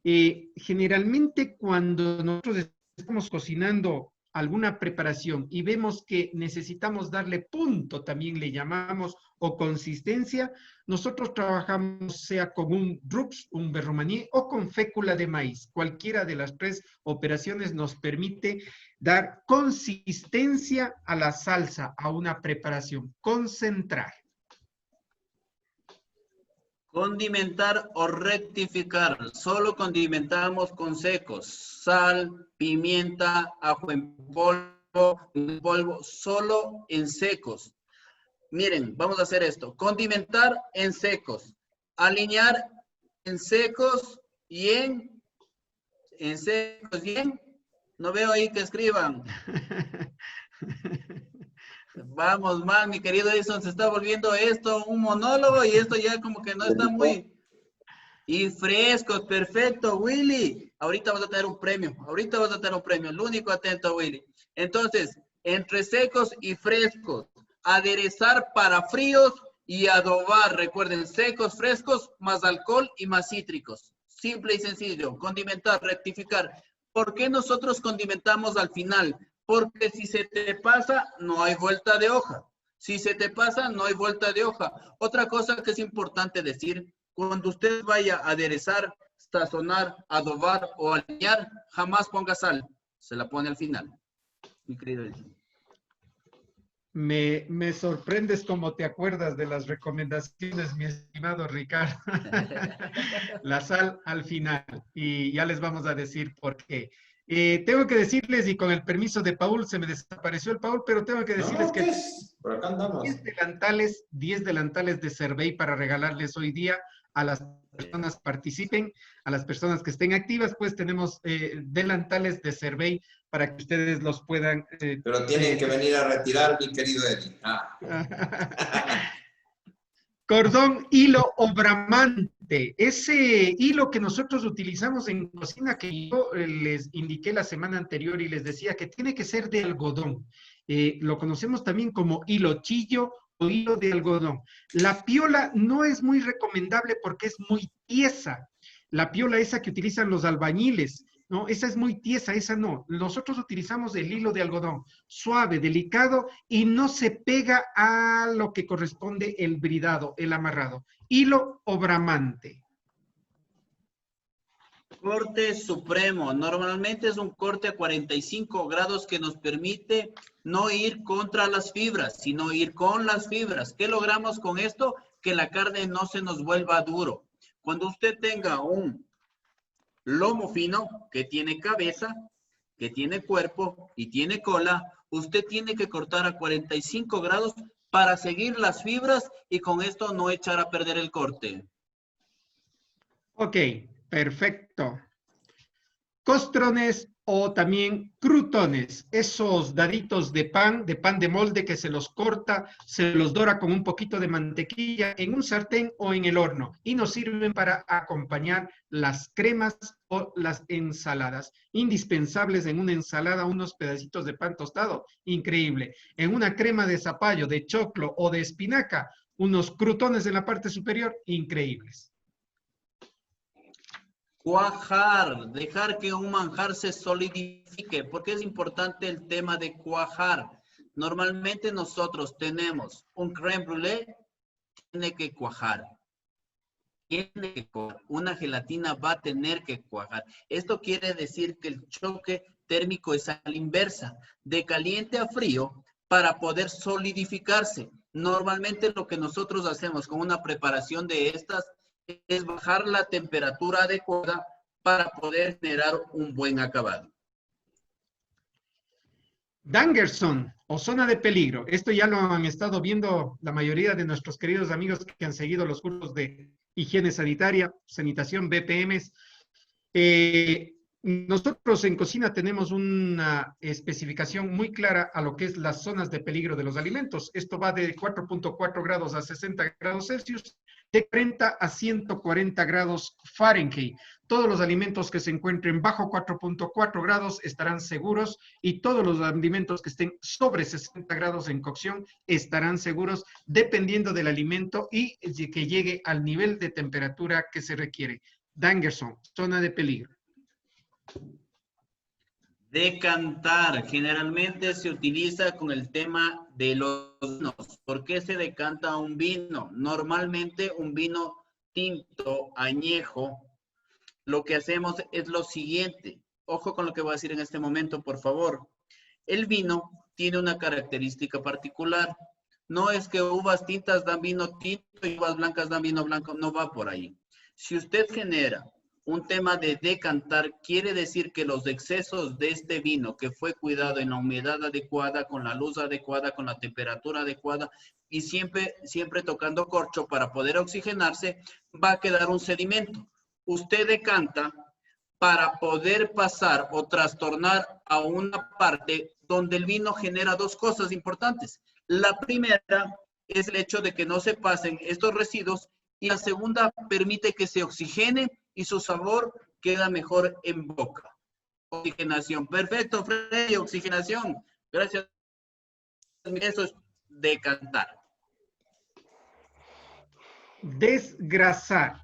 Generalmente cuando nosotros estamos cocinando alguna preparación y vemos que necesitamos darle punto, también le llamamos, o consistencia, nosotros trabajamos sea con un RUPS, un berromaní o con fécula de maíz. Cualquiera de las tres operaciones nos permite dar consistencia a la salsa, a una preparación, concentrar. Condimentar o rectificar. Solo condimentamos con secos. Sal, pimienta, ajo en polvo, solo en secos. Miren, vamos a hacer esto. Condimentar en secos. Alinear en secos y en secos y en... No veo ahí que escriban. Vamos, man, mi querido Edison, se está volviendo esto un monólogo y esto ya como que no está muy... Y frescos, perfecto, Willy. Ahorita vas a tener un premio, el único atento, Willy. Entonces, entre secos y frescos, aderezar para fríos y adobar. Recuerden, secos, frescos, más alcohol y más cítricos. Simple y sencillo, condimentar, rectificar. ¿Por qué nosotros condimentamos al final? Porque si se te pasa, no hay vuelta de hoja. Si se te pasa, no hay vuelta de hoja. Otra cosa que es importante decir, cuando usted vaya a aderezar, sazonar, adobar o alinear, jamás ponga sal. Se la pone al final. Mi querido Edison. Me sorprendes como te acuerdas de las recomendaciones, mi estimado Ricardo. La sal al final. Y ya les vamos a decir por qué. Tengo que decirles, y con el permiso de Paul, se me desapareció el Paul, pero tengo que decirles No, que por acá andamos. 10 delantales de Cervey para regalarles hoy día a las personas participen, a las personas que estén activas, pues tenemos delantales de Cervey para que ustedes los puedan... Pero tienen que venir a retirar, mi querido Eddie. Cordón hilo o bramante, ese hilo que nosotros utilizamos en cocina que yo les indiqué la semana anterior y les decía que tiene que ser de algodón. Lo conocemos también como hilo chillo o hilo de algodón. La piola no es muy recomendable porque es muy tiesa. La piola esa que utilizan los albañiles, ¿no? Esa es muy tiesa, esa no. Nosotros utilizamos el hilo de algodón, suave, delicado y no se pega a lo que corresponde el bridado, el amarrado. Hilo o bramante. Corte supremo. Normalmente es un corte a 45 grados que nos permite no ir contra las fibras, sino ir con las fibras. ¿Qué logramos con esto? Que la carne no se nos vuelva duro. Cuando usted tenga un lomo fino que tiene cabeza, que tiene cuerpo y tiene cola, usted tiene que cortar a 45 grados para seguir las fibras y con esto no echar a perder el corte. Ok, perfecto. Costrones o también crutones, esos daditos de pan de molde que se los corta, se los dora con un poquito de mantequilla en un sartén o en el horno y nos sirven para acompañar las cremas o las ensaladas. Indispensables en una ensalada, unos pedacitos de pan tostado, increíble. En una crema de zapallo, de choclo o de espinaca, unos crutones en la parte superior, increíbles. Cuajar, dejar que un manjar se solidifique. ¿Por qué es importante el tema de cuajar? Normalmente nosotros tenemos un crème brûlée, tiene que cuajar. Una gelatina va a tener que cuajar. Esto quiere decir que el choque térmico es a la inversa, de caliente a frío para poder solidificarse. Normalmente lo que nosotros hacemos con una preparación de estas es bajar la temperatura adecuada para poder generar un buen acabado. Dangerson o zona de peligro. Esto ya lo han estado viendo la mayoría de nuestros queridos amigos que han seguido los cursos de higiene sanitaria, sanitación, BPMs. Nosotros en cocina tenemos una especificación muy clara a lo que es las zonas de peligro de los alimentos. Esto va de 4.4 grados a 60 grados Celsius, de 40 a 140 grados Fahrenheit. Todos los alimentos que se encuentren bajo 4.4 grados estarán seguros y todos los alimentos que estén sobre 60 grados en cocción estarán seguros dependiendo del alimento y que llegue al nivel de temperatura que se requiere. Dangerson, zona de peligro. Decantar. Generalmente se utiliza con el tema de los vinos. ¿Por qué se decanta un vino? Normalmente un vino tinto, añejo, lo que hacemos es lo siguiente. Ojo con lo que voy a decir en este momento, por favor. El vino tiene una característica particular. No es que uvas tintas dan vino tinto y uvas blancas dan vino blanco. No va por ahí. Si usted genera un tema de decantar, quiere decir que los excesos de este vino que fue cuidado en la humedad adecuada, con la luz adecuada, con la temperatura adecuada y siempre tocando corcho para poder oxigenarse, va a quedar un sedimento. Usted decanta para poder pasar o trastornar a una parte donde el vino genera dos cosas importantes. La primera es el hecho de que no se pasen estos residuos y la segunda permite que se oxigene y su sabor queda mejor en boca. Oxigenación. Perfecto, Freddy, oxigenación. Gracias. Eso es decantar. Desgrasar.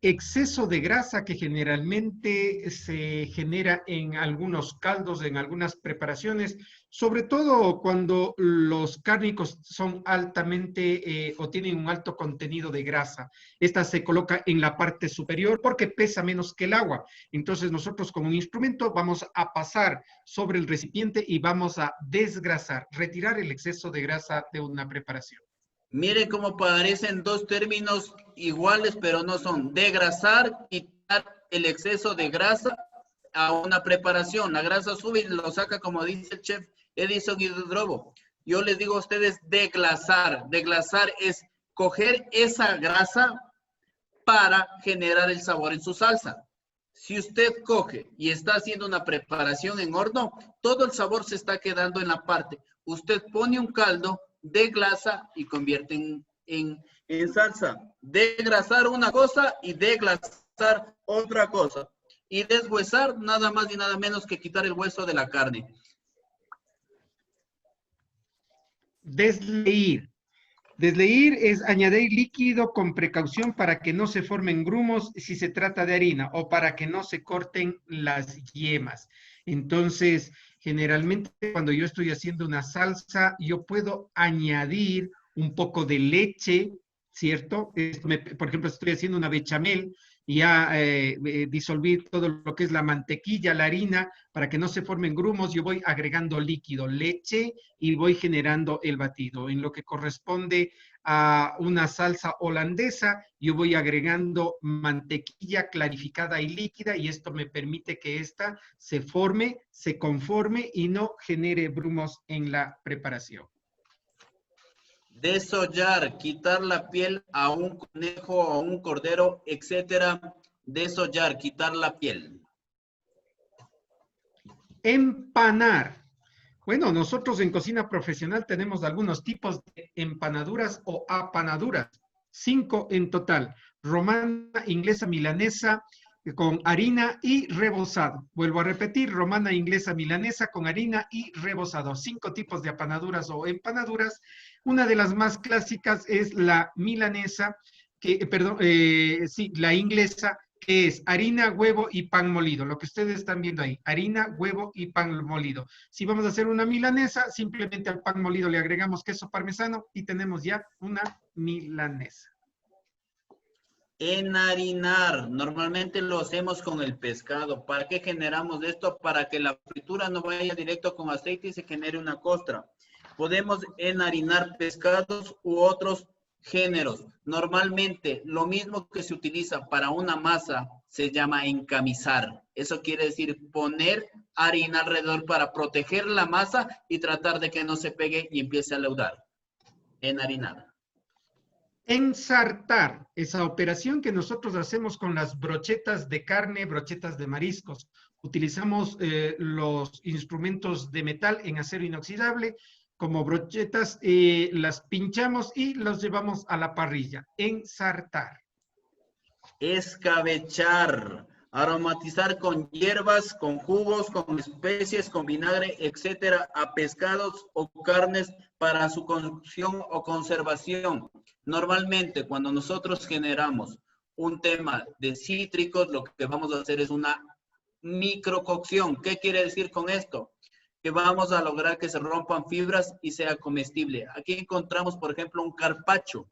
Exceso de grasa que generalmente se genera en algunos caldos, en algunas preparaciones, sobre todo cuando los cárnicos son altamente o tienen un alto contenido de grasa. Esta se coloca en la parte superior porque pesa menos que el agua. Entonces nosotros con un instrumento vamos a pasar sobre el recipiente y vamos a desgrasar, retirar el exceso de grasa de una preparación. Miren cómo parecen dos términos iguales, pero no son. Degrasar, quitar el exceso de grasa a una preparación. La grasa sube y lo saca, como dice el chef Edison Hidrobo. Yo les digo a ustedes deglasar. Deglasar es coger esa grasa para generar el sabor en su salsa. Si usted coge y está haciendo una preparación en horno, todo el sabor se está quedando en la parte. Usted pone un caldo, deglasa y convierte en salsa. Degrasar una cosa y deglasar otra cosa. Y deshuesar nada más y nada menos que quitar el hueso de la carne. Desleír. Desleír es añadir líquido con precaución para que no se formen grumos si se trata de harina o para que no se corten las yemas. Entonces, generalmente cuando yo estoy haciendo una salsa, yo puedo añadir un poco de leche, ¿cierto? Por ejemplo, estoy haciendo una bechamel y ya disolví todo lo que es la mantequilla, la harina, para que no se formen grumos, yo voy agregando líquido, leche, y voy generando el batido. En lo que corresponde a una salsa holandesa, yo voy agregando mantequilla clarificada y líquida, y esto me permite que ésta se forme, se conforme y no genere grumos en la preparación. Desollar, quitar la piel a un conejo, a un cordero, etcétera. Desollar, quitar la piel. Empanar. Bueno, nosotros en cocina profesional tenemos algunos tipos de empanaduras o apanaduras. 5 en total. Romana, inglesa, milanesa, con harina y rebozado. Vuelvo a repetir, romana, inglesa, milanesa con harina y rebozado. 5 tipos de apanaduras o empanaduras. Una de las más clásicas es la milanesa, la inglesa, que es harina, huevo y pan molido. Lo que ustedes están viendo ahí, harina, huevo y pan molido. Si vamos a hacer una milanesa, simplemente al pan molido le agregamos queso parmesano y tenemos ya una milanesa. Enharinar, normalmente lo hacemos con el pescado. ¿Para qué generamos esto? Para que la fritura no vaya directo con aceite y se genere una costra. Podemos enharinar pescados u otros géneros. Normalmente, lo mismo que se utiliza para una masa se llama encamisar. Eso quiere decir poner harina alrededor para proteger la masa y tratar de que no se pegue y empiece a leudar. Enharinar. Ensartar, esa operación que nosotros hacemos con las brochetas de carne, brochetas de mariscos. Utilizamos los instrumentos de metal en acero inoxidable como brochetas, las pinchamos y los llevamos a la parrilla. Ensartar. Escabechar, aromatizar con hierbas, con jugos, con especies, con vinagre, etcétera, a pescados o carnes para su cocción o conservación. Normalmente, cuando nosotros generamos un tema de cítricos, lo que vamos a hacer es una micrococción. ¿Qué quiere decir con esto? Que vamos a lograr que se rompan fibras y sea comestible. Aquí encontramos, por ejemplo, un carpaccio.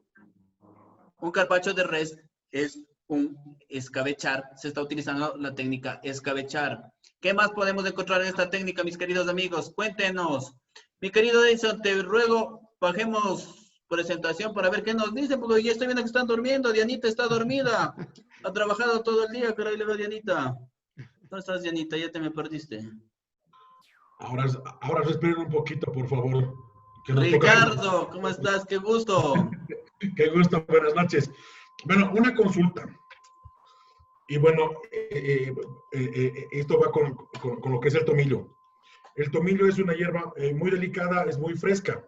Un carpaccio de res es un escabechar. Se está utilizando la técnica escabechar. ¿Qué más podemos encontrar en esta técnica, mis queridos amigos? Cuéntenos. Mi querido Edison, te ruego, bajemos presentación para ver qué nos dicen, porque ya estoy viendo que están durmiendo. Dianita está dormida. Ha trabajado todo el día, caray, le veo a Dianita. ¿Dónde estás, Dianita? Ya te me perdiste. Ahora respeten un poquito, por favor. Que nos Ricardo, ¿cómo estás? Qué gusto. Qué gusto, buenas noches. Bueno, una consulta. Y bueno, esto va con lo que es el tomillo. El tomillo es una hierba muy delicada, es muy fresca.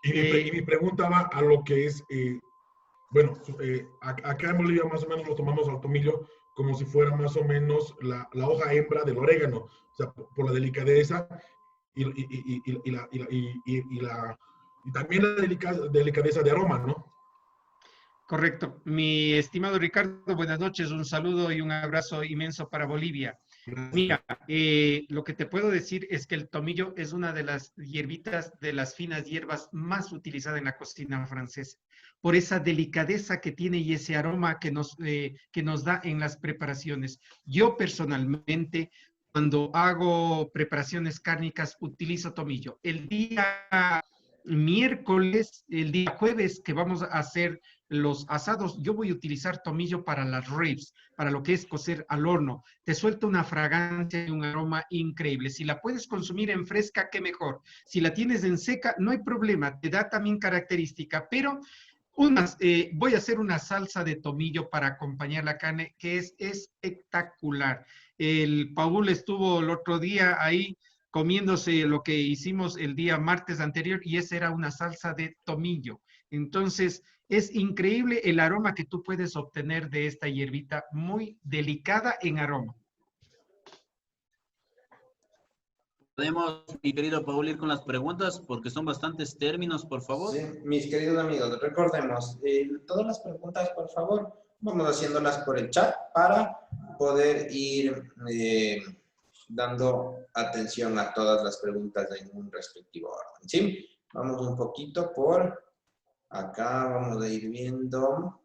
Y mi pregunta va a lo que es, bueno, acá en Bolivia más o menos lo tomamos al tomillo como si fuera más o menos la hoja hembra del orégano, o sea, por la delicadeza y también la delicadeza de aroma, ¿no? Correcto. Mi estimado Ricardo, buenas noches, un saludo y un abrazo inmenso para Bolivia. Mira, lo que te puedo decir es que el tomillo es una de las hierbitas, de las finas hierbas más utilizada en la cocina francesa, por esa delicadeza que tiene y ese aroma que nos da en las preparaciones. Yo personalmente, cuando hago preparaciones cárnicas, utilizo tomillo. El día miércoles, el día jueves que vamos a hacer los asados, yo voy a utilizar tomillo para las ribs, para lo que es cocer al horno. Te suelta una fragancia y un aroma increíble. Si la puedes consumir en fresca, qué mejor. Si la tienes en seca, no hay problema, te da también característica, pero voy a hacer una salsa de tomillo para acompañar la carne que es espectacular. El Paul estuvo el otro día ahí comiéndose lo que hicimos el día martes anterior y esa era una salsa de tomillo. Entonces, es increíble el aroma que tú puedes obtener de esta hierbita, muy delicada en aroma. Podemos, mi querido Paul, ir con las preguntas porque son bastantes términos, por favor. Sí, mis queridos amigos, recordemos, todas las preguntas, por favor, vamos haciéndolas por el chat para poder ir dando atención a todas las preguntas en un respectivo orden, ¿sí? Vamos un poquito por acá, vamos a ir viendo.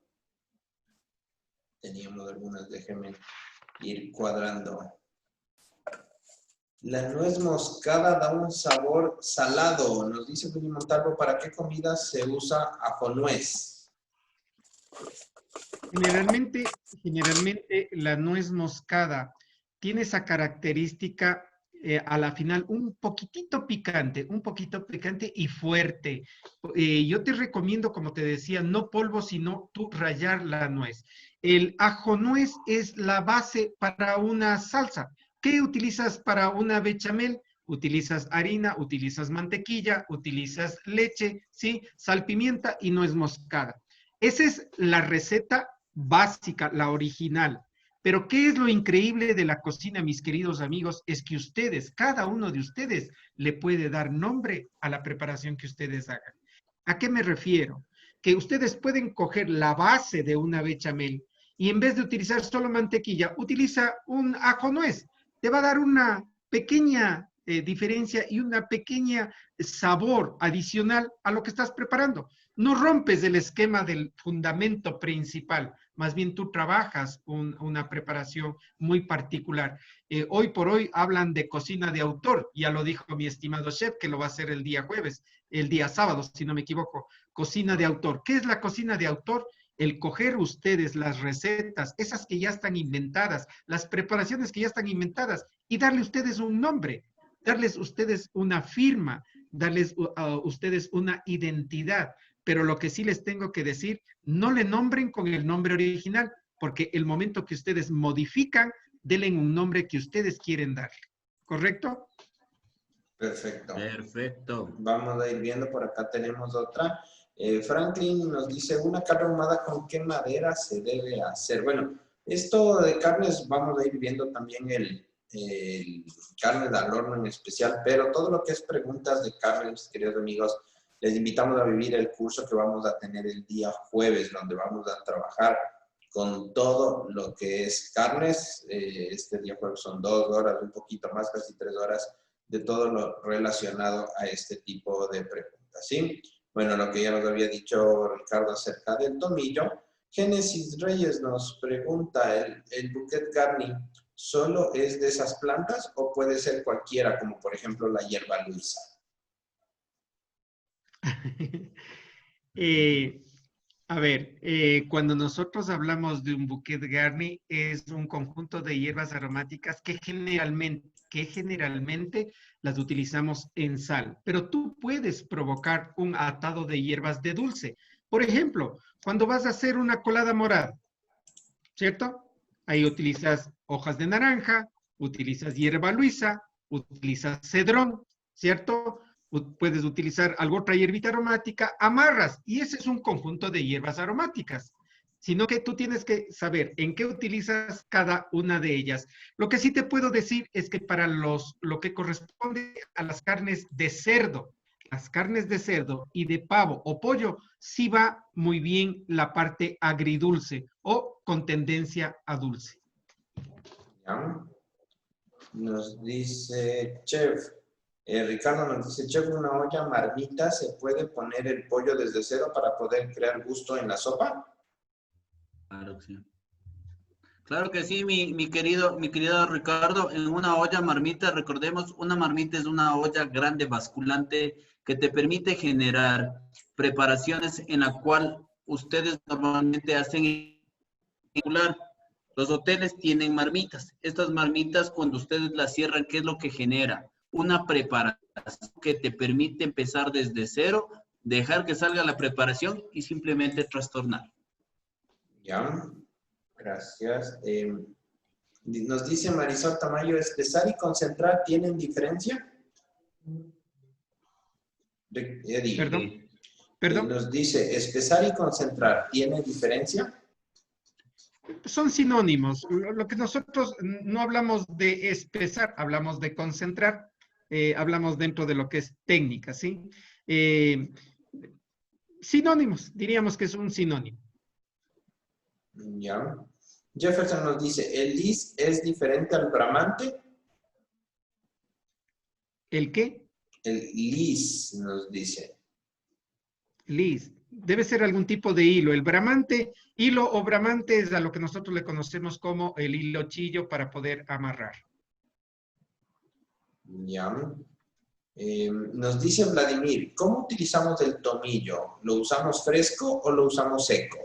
Teníamos algunas, déjenme ir cuadrando. La nuez moscada da un sabor salado. Nos dice Willy Montalvo, ¿para qué comida se usa ajo nuez? Generalmente la nuez moscada tiene esa característica a la final un poquito picante y fuerte. Yo te recomiendo, como te decía, no polvo, sino tú rallar la nuez. El ajo nuez es la base para una salsa. ¿Qué utilizas para una bechamel? Utilizas harina, utilizas mantequilla, utilizas leche, ¿sí? Sal, pimienta y nuez moscada. Esa es la receta básica, la original. Pero ¿qué es lo increíble de la cocina, mis queridos amigos? Es que ustedes, cada uno de ustedes, le puede dar nombre a la preparación que ustedes hagan. ¿A qué me refiero? Que ustedes pueden coger la base de una bechamel y en vez de utilizar solo mantequilla, utiliza un ajo nuez. Te va a dar una pequeña diferencia y una pequeña sabor adicional a lo que estás preparando. No rompes el esquema del fundamento principal, más bien tú trabajas una preparación muy particular. Hoy por hoy hablan de cocina de autor, ya lo dijo mi estimado chef, que lo va a hacer el día jueves, el día sábado, si no me equivoco, cocina de autor. ¿Qué es la cocina de autor? El coger ustedes las recetas, esas que ya están inventadas, las preparaciones que ya están inventadas, y darle ustedes un nombre, darles ustedes una firma, darles a ustedes una identidad. Pero lo que sí les tengo que decir, no le nombren con el nombre original, porque el momento que ustedes modifican, denle un nombre que ustedes quieren darle. ¿Correcto? Perfecto. Perfecto. Vamos a ir viendo, por acá tenemos otra. Franklin nos dice, ¿una carne ahumada con qué madera se debe hacer? Bueno, esto de carnes, vamos a ir viendo también el carne al horno en especial, pero todo lo que es preguntas de carnes, queridos amigos, les invitamos a vivir el curso que vamos a tener el día jueves, donde vamos a trabajar con todo lo que es carnes. Este día creo que son 2 horas, un poquito más, casi 3 horas, de todo lo relacionado a este tipo de preguntas, ¿sí? Bueno, lo que ya nos había dicho Ricardo acerca del tomillo. Génesis Reyes nos pregunta, ¿el Bouquet Garni solo es de esas plantas o puede ser cualquiera, como por ejemplo la hierba luisa? A ver, cuando nosotros hablamos de un bouquet garni, es un conjunto de hierbas aromáticas que generalmente las utilizamos en sal, pero tú puedes provocar un atado de hierbas de dulce. Por ejemplo, cuando vas a hacer una colada morada, ¿cierto? Ahí utilizas hojas de naranja, utilizas hierba luisa, utilizas cedrón, ¿cierto? Puedes utilizar alguna otra hierbita aromática, amarras, y ese es un conjunto de hierbas aromáticas. Sino que tú tienes que saber en qué utilizas cada una de ellas. Lo que sí te puedo decir es que para lo que corresponde a las carnes de cerdo, y de pavo o pollo, sí va muy bien la parte agridulce o con tendencia a dulce. ¿Ya? Nos dice Chef, Ricardo nos dice, Chef, ¿una olla marmita se puede poner el pollo desde cero para poder crear gusto en la sopa? Claro que sí. Claro que sí, mi querido Ricardo, en una olla marmita, recordemos, una marmita es una olla grande basculante que te permite generar preparaciones en la cual ustedes normalmente hacen particular. Los hoteles tienen marmitas. Estas marmitas, cuando ustedes las cierran, ¿qué es lo que genera? Una preparación que te permite empezar desde cero, dejar que salga la preparación y simplemente trastornar. Ya, gracias. Nos dice Marisol Tamayo, ¿espesar y concentrar tienen diferencia? Eddie, Perdón. Perdón. nos dice, ¿espesar y concentrar tiene diferencia? Son sinónimos. Lo que nosotros no hablamos de espesar, hablamos de concentrar, hablamos dentro de lo que es técnica, ¿sí? Sinónimos, diríamos que es un sinónimo. Ya. Jefferson nos dice, ¿el lis es diferente al bramante? ¿El qué? El lis nos dice. Lis. Debe ser algún tipo de hilo. El bramante, hilo o bramante es a lo que nosotros le conocemos como el hilo chillo para poder amarrar. Ya. Nos dice Vladimir, ¿cómo utilizamos el tomillo? ¿Lo usamos fresco o lo usamos seco?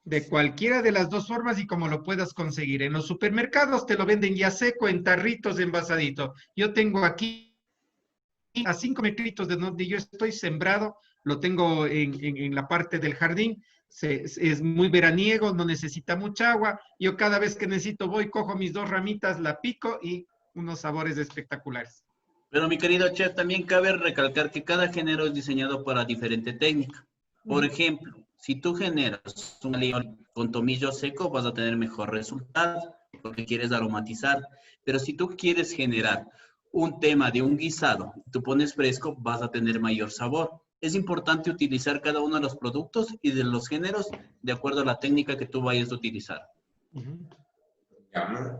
De cualquiera de las dos formas y como lo puedas conseguir. En los supermercados te lo venden ya seco, en tarritos, envasadito. Yo tengo aquí a 5 metritos de donde yo estoy sembrado, lo tengo en la parte del jardín, es muy veraniego, no necesita mucha agua. Yo cada vez que necesito voy, cojo mis 2 ramitas, la pico y unos sabores espectaculares. Pero mi querido Chef, también cabe recalcar que cada género es diseñado para diferente técnica. Por ejemplo, si tú generas un alioli con tomillo seco, vas a tener mejor resultado porque quieres aromatizar. Pero si tú quieres generar un tema de un guisado, tú pones fresco, vas a tener mayor sabor. Es importante utilizar cada uno de los productos y de los géneros de acuerdo a la técnica que tú vayas a utilizar. Ya.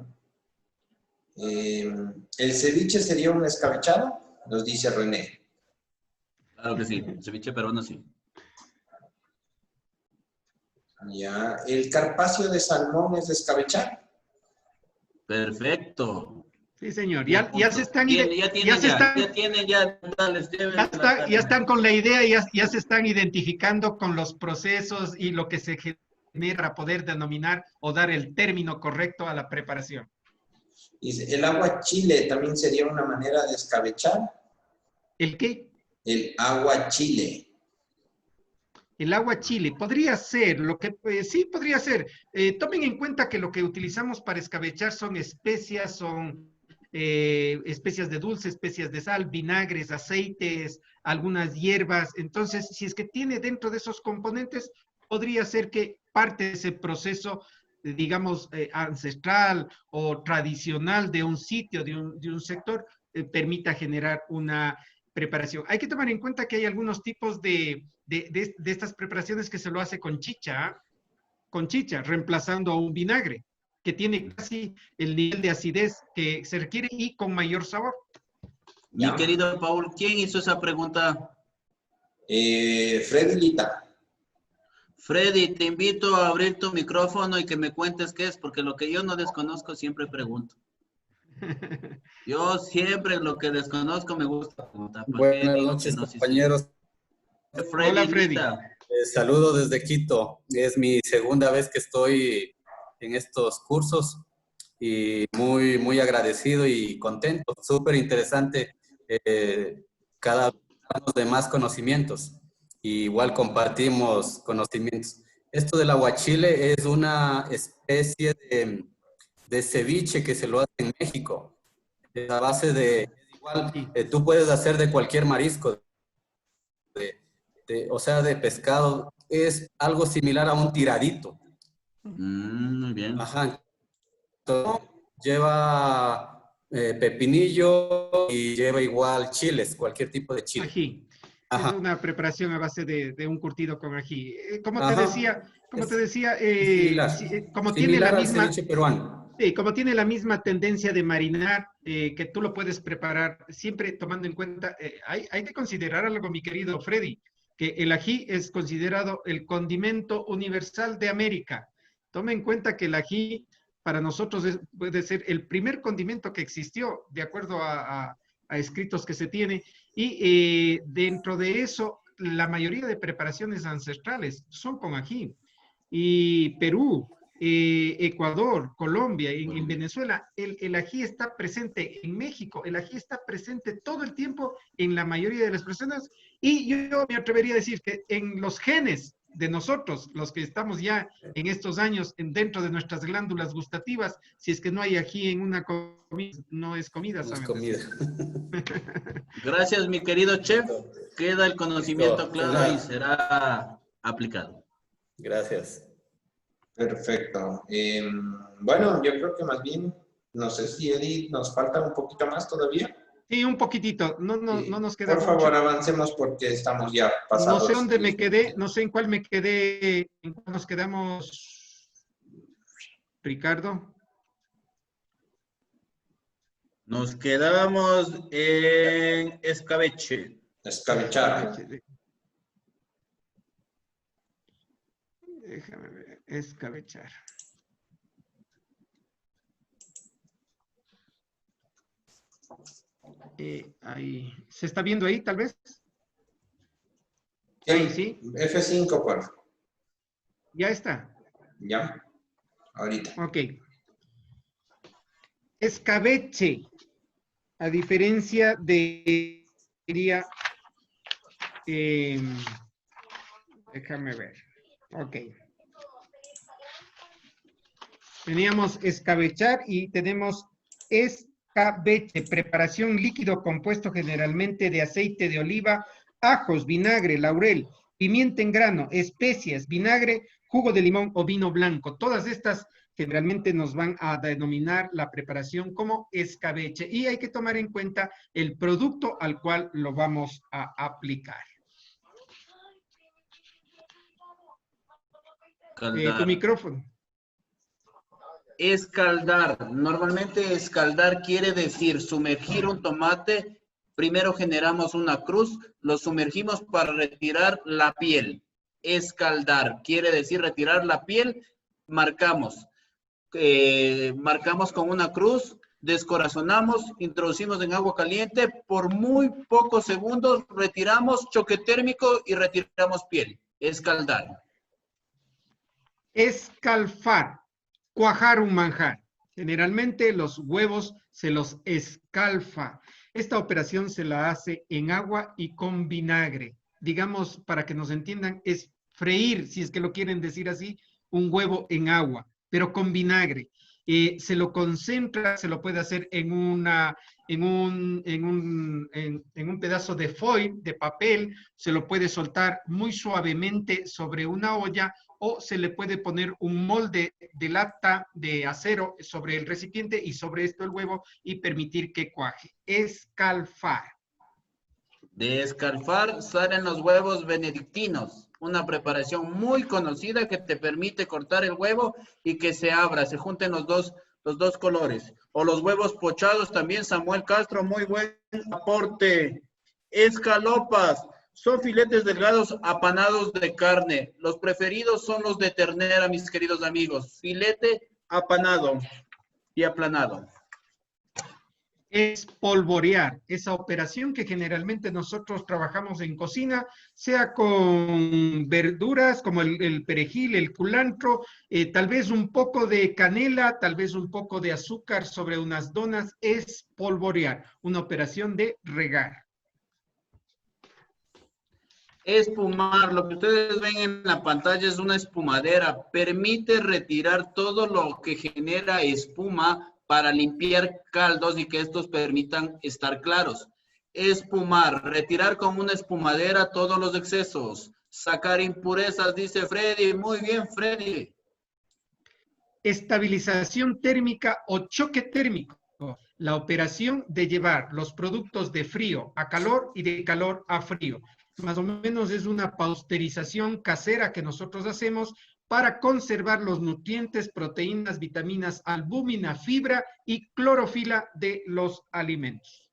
¿El ceviche sería un escabechado? Nos dice René. Claro que sí, ceviche peruano sí. Ya. ¿El carpaccio de salmón es de escabechar? Perfecto. Sí, señor. Ya se están... Ya están con la idea, ya se están identificando con los procesos y lo que se genera para poder denominar o dar el término correcto a la preparación. ¿El agua chile también sería una manera de escabechar? ¿El qué? El agua chile. El agua chile, podría ser, sí podría ser. Tomen en cuenta que lo que utilizamos para escabechar son especias, especias de dulce, especias de sal, vinagres, aceites, algunas hierbas. Entonces, si es que tiene dentro de esos componentes, podría ser que parte de ese proceso, digamos, ancestral o tradicional de un sitio, de un sector, permita generar una preparación. Hay que tomar en cuenta que hay algunos tipos de estas preparaciones que se lo hace con chicha. con chicha, reemplazando a un vinagre que tiene casi el nivel de acidez que se requiere y con mayor sabor. Mi querido Paul, ¿quién hizo esa pregunta? Freddy Lita. Freddy, te invito a abrir tu micrófono y que me cuentes qué es, porque lo que yo no desconozco siempre pregunto. Yo siempre lo que desconozco me gusta preguntar. Buenas noches, compañeros. Freddy, hola, Freddy. Saludo desde Quito. Es mi segunda vez que estoy en estos cursos y muy agradecido y contento. Súper interesante. Cada vez hablamos de más conocimientos. Y igual compartimos conocimientos. Esto del aguachile es una especie de ceviche que se lo hace en México. Es a base de, igual, tú puedes hacer de cualquier marisco, o sea, de pescado. Es algo similar a un tiradito. Muy bien. Ajá. Entonces, lleva pepinillo y lleva igual chiles, cualquier tipo de chile. Ají. Ajá. Es una preparación a base de un curtido con ají. Como Ajá. te decía, Similar. como Similar tiene la al misma, ceviche peruano. sí, como tiene la misma tendencia de marinar, que tú lo puedes preparar siempre tomando en cuenta, hay que considerar algo, mi querido Freddy, que el ají es considerado el condimento universal de América. Toma en cuenta que el ají para nosotros puede ser el primer condimento que existió, de acuerdo a escritos que se tiene, y dentro de eso, la mayoría de preparaciones ancestrales son con ají. Y Perú, Ecuador, Colombia, en Venezuela, el ají está presente en México, el ají está presente todo el tiempo en la mayoría de las personas, y yo me atrevería a decir que en los genes de nosotros, los que estamos ya en estos años dentro de nuestras glándulas gustativas, si es que no hay ají en una comida, no es comida, No es ¿saben? comida. Gracias, mi querido chef. Queda el conocimiento Listo. claro y será aplicado. Gracias. Perfecto. Bueno, yo creo que más bien, no sé si Eddie nos falta un poquito más todavía. Sí, un poquitito, no nos queda Por mucho. favor, avancemos porque estamos ya pasados. No sé dónde me quedé, no sé en cuál me quedé, en cuál nos quedamos, Ricardo. Nos quedamos en escabeche. Escabechar. Déjame ver, escabechar. Ahí, ¿se está viendo ahí, tal vez? Ahí, sí. F5, por favor. Ya está. Ya. Ahorita. Ok. Escabeche, a diferencia de, diría, déjame ver. Ok. Teníamos escabechar y tenemos escabeche, preparación líquido compuesto generalmente de aceite de oliva, ajos, vinagre, laurel, pimienta en grano, especias, vinagre, jugo de limón o vino blanco. Todas estas generalmente nos van a denominar la preparación como escabeche y hay que tomar en cuenta el producto al cual lo vamos a aplicar. Tu micrófono. Escaldar. Normalmente escaldar quiere decir sumergir un tomate. Primero generamos una cruz, lo sumergimos para retirar la piel. Escaldar quiere decir retirar la piel. Marcamos. Marcamos con una cruz, descorazonamos, introducimos en agua caliente, por muy pocos segundos retiramos choque térmico y retiramos piel. Escaldar. Escalfar. Cuajar un manjar. Generalmente los huevos se los escalfa. Esta operación se la hace en agua y con vinagre. Digamos, para que nos entiendan, es freír, si es que lo quieren decir así, un huevo en agua, pero con vinagre. Se lo concentra, se lo puede hacer en un pedazo de foil, de papel, se lo puede soltar muy suavemente sobre una olla o se le puede poner un molde de lata de acero sobre el recipiente y sobre esto el huevo y permitir que cuaje. Escalfar. De escalfar salen los huevos benedictinos, una preparación muy conocida que te permite cortar el huevo y que se abra, se junten los dos colores. O los huevos pochados también, Samuel Castro, muy buen aporte. Escalopas, son filetes delgados apanados de carne. Los preferidos son los de ternera, mis queridos amigos. Filete apanado y aplanado. Espolvorear, esa operación que generalmente nosotros trabajamos en cocina, sea con verduras como el perejil, el culantro, tal vez un poco de canela, tal vez un poco de azúcar sobre unas donas, espolvorear, una operación de regar. Espumar, lo que ustedes ven en la pantalla es una espumadera, permite retirar todo lo que genera espuma para limpiar caldos y que estos permitan estar claros. Espumar, retirar con una espumadera todos los excesos. Sacar impurezas, dice Freddy. Muy bien, Freddy. Estabilización térmica o choque térmico. La operación de llevar los productos de frío a calor y de calor a frío. Más o menos es una pasteurización casera que nosotros hacemos para conservar los nutrientes, proteínas, vitaminas, albúmina, fibra y clorofila de los alimentos.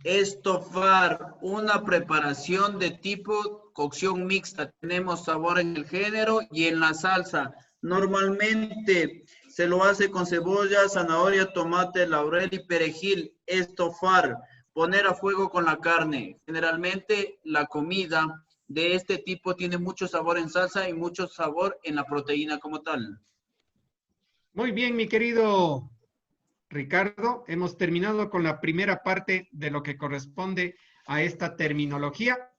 Estofar, una preparación de tipo cocción mixta. Tenemos sabor en el género y en la salsa. Normalmente se lo hace con cebolla, zanahoria, tomate, laurel y perejil. Estofar, poner a fuego con la carne. Generalmente la comida de este tipo tiene mucho sabor en salsa y mucho sabor en la proteína como tal. Muy bien, mi querido Ricardo. Hemos terminado con la primera parte de lo que corresponde a esta terminología.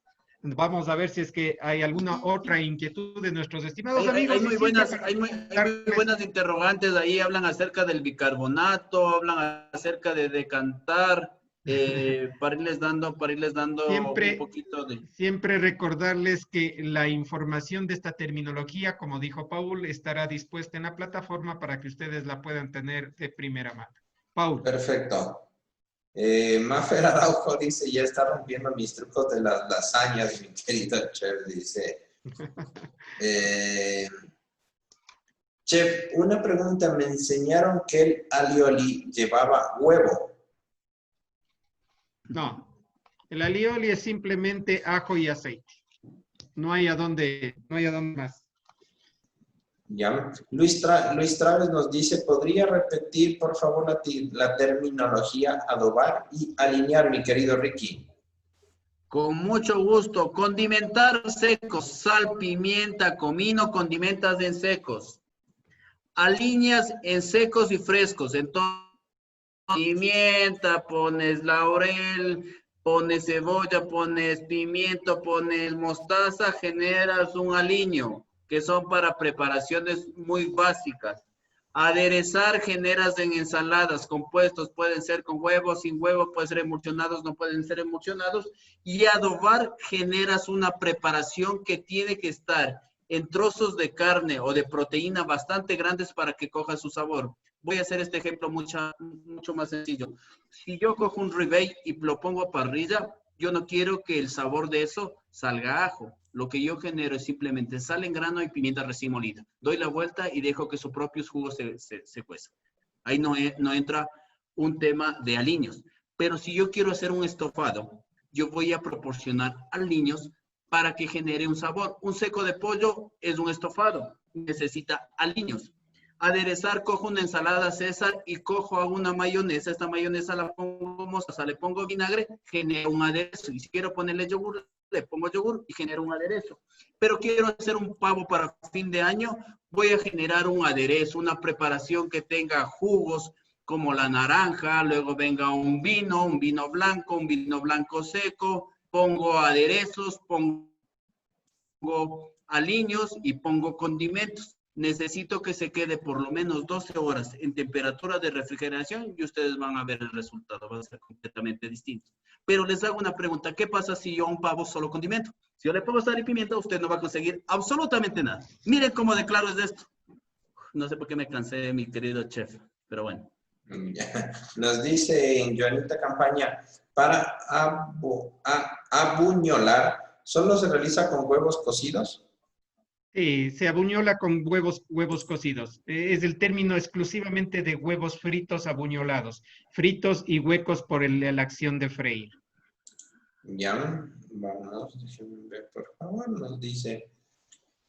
Vamos a ver si es que hay alguna otra inquietud de nuestros estimados amigos. Hay muy buenas interrogantes ahí. Hablan acerca del bicarbonato, hablan acerca de decantar. Para irles dando siempre, un poquito de... Siempre recordarles que la información de esta terminología, como dijo Paul, estará dispuesta en la plataforma para que ustedes la puedan tener de primera mano. Paul. Perfecto. Mafer Araujo dice, ya está rompiendo mis trucos de las lasañas, mi querido chef, dice. Chef, una pregunta, me enseñaron que el alioli llevaba huevo. No, el alioli es simplemente ajo y aceite. No hay a dónde más. Ya. Luis Traves nos dice, ¿podría repetir, por favor, la terminología adobar y alinear, mi querido Ricky? Con mucho gusto. Condimentar secos, sal, pimienta, comino, condimentas en secos. Alineas en secos y frescos. Entonces, pimienta, pones laurel, pones cebolla, pones pimiento, pones mostaza, generas un aliño, que son para preparaciones muy básicas. Aderezar generas en ensaladas, compuestos, pueden ser con huevo, sin huevo, pueden ser emulsionados, no pueden ser emulsionados. Y adobar generas una preparación que tiene que estar en trozos de carne o de proteína bastante grandes para que coja su sabor. Voy a hacer este ejemplo mucho más sencillo. Si yo cojo un ribeye y lo pongo a parrilla, yo no quiero que el sabor de eso salga a ajo. Lo que yo genero es simplemente sal en grano y pimienta recién molida. Doy la vuelta y dejo que sus propios jugos se cuezan. Ahí no entra un tema de aliños. Pero si yo quiero hacer un estofado, yo voy a proporcionar aliños para que genere un sabor. Un seco de pollo es un estofado. Necesita aliños. Aderezar, cojo una ensalada César y cojo a una mayonesa. Esta mayonesa la pongo mostaza, le pongo vinagre, genero un aderezo. Y si quiero ponerle yogur, le pongo yogur y genero un aderezo. Pero quiero hacer un pavo para fin de año, voy a generar un aderezo, una preparación que tenga jugos como la naranja, luego venga un vino blanco seco, pongo aderezos, pongo aliños y pongo condimentos. Necesito que se quede por lo menos 12 horas en temperatura de refrigeración y ustedes van a ver el resultado, va a ser completamente distinto. Pero les hago una pregunta, ¿qué pasa si yo a un pavo solo condimento? Si yo le pongo sal y pimienta, usted no va a conseguir absolutamente nada. Miren cómo de claro es esto. No sé por qué me cansé, mi querido chef, pero bueno. Ya. Nos dice Joanita Campaña, para abuñolar, ¿solo se realiza con huevos cocidos? Se abuñola con huevos cocidos. Es el término exclusivamente de huevos fritos abuñolados, fritos y huecos por la acción de freír. Ya, vamos, déjenme ver, por favor, nos dice.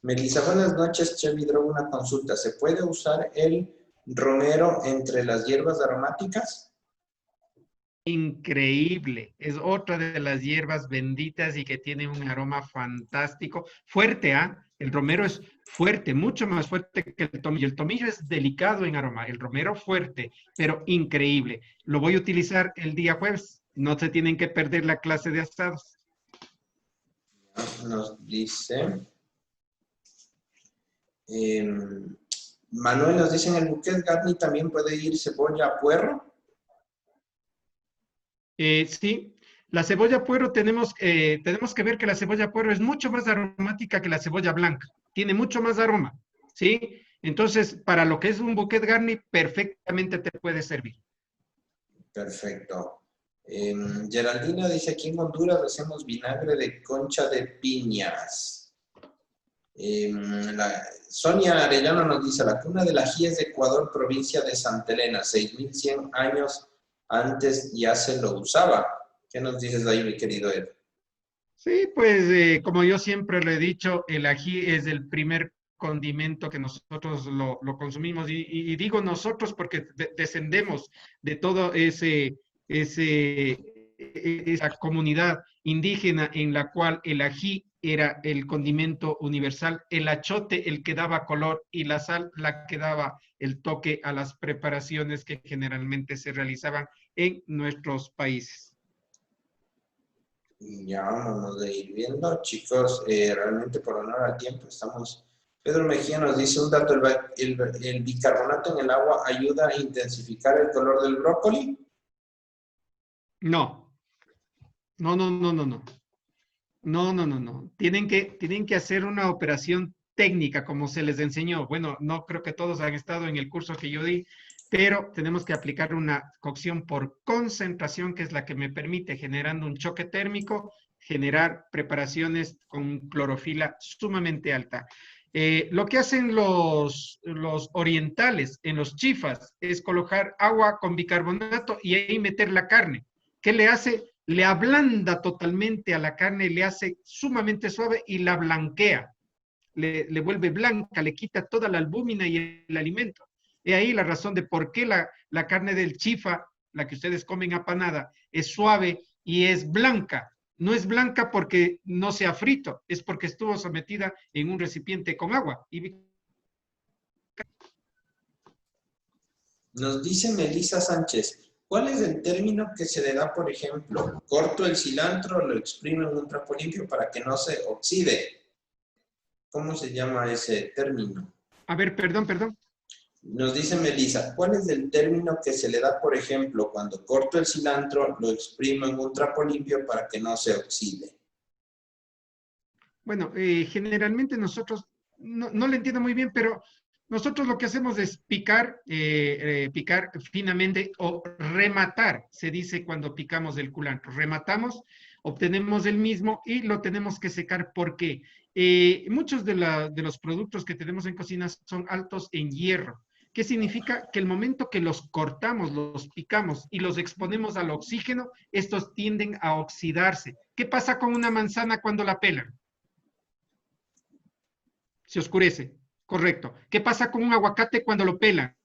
Melissa, buenas noches, Chevy Drogo, una consulta. ¿Se puede usar el romero entre las hierbas aromáticas? Increíble. Es otra de las hierbas benditas y que tiene un aroma fantástico. Fuerte, ¿ah? El romero es fuerte, mucho más fuerte que el tomillo. El tomillo es delicado en aroma, el romero fuerte, pero increíble. Lo voy a utilizar el día jueves. No se tienen que perder la clase de asados. Nos dice... Manuel nos dice, en el bouquet garni también puede ir cebolla a puerro. Sí, la cebolla puerro tenemos que ver que la cebolla puerro es mucho más aromática que la cebolla blanca. Tiene mucho más aroma, ¿sí? Entonces, para lo que es un bouquet garni, perfectamente te puede servir. Perfecto. Geraldina dice, aquí en Honduras hacemos vinagre de concha de piñas. Sonia Arellano nos dice, la cuna del ají es de Ecuador, provincia de Santa Elena, 6.100 años antes ya se lo usaba. ¿Qué nos dices ahí, mi querido Ed? Sí, pues como yo siempre lo he dicho, el ají es el primer condimento que nosotros lo consumimos y digo nosotros porque descendemos de todo esa comunidad indígena en la cual el ají era el condimento universal, el achote el que daba color y la sal la que daba el toque a las preparaciones que generalmente se realizaban en nuestros países. Ya vamos a ir viendo, chicos, realmente por honor al tiempo estamos... Pedro Mejía nos dice un dato, el bicarbonato en el agua ayuda a intensificar el color del brócoli. No. No. Tienen que hacer una operación técnica como se les enseñó. Bueno, no creo que todos han estado en el curso que yo di, pero tenemos que aplicar una cocción por concentración, que es la que me permite, generando un choque térmico, generar preparaciones con clorofila sumamente alta. Lo que hacen los orientales en los chifas es colocar agua con bicarbonato y ahí meter la carne. ¿Qué le hace? Le ablanda totalmente a la carne, le hace sumamente suave y la blanquea. Le vuelve blanca, le quita toda la albúmina y el alimento. Y ahí la razón de por qué la carne del chifa, la que ustedes comen apanada, es suave y es blanca. No es blanca porque no sea frito, es porque estuvo sometida en un recipiente con agua. Nos dice Melissa Sánchez, ¿cuál es el término que se le da, por ejemplo? Corto el cilantro, lo exprimo en un trapo limpio para que no se oxide. ¿Cómo se llama ese término? A ver, perdón. Nos dice Melissa, ¿cuál es el término que se le da, por ejemplo, cuando corto el cilantro, lo exprimo en un trapo limpio para que no se oxide? Bueno, generalmente nosotros, no le entiendo muy bien, pero nosotros lo que hacemos es picar finamente o rematar, se dice cuando picamos el culantro. Rematamos, obtenemos el mismo y lo tenemos que secar porque muchos de los productos que tenemos en cocina son altos en hierro. ¿Qué significa? Que el momento que los cortamos, los picamos y los exponemos al oxígeno, estos tienden a oxidarse. ¿Qué pasa con una manzana cuando la pelan? Se oscurece, correcto. ¿Qué pasa con un aguacate cuando lo pelan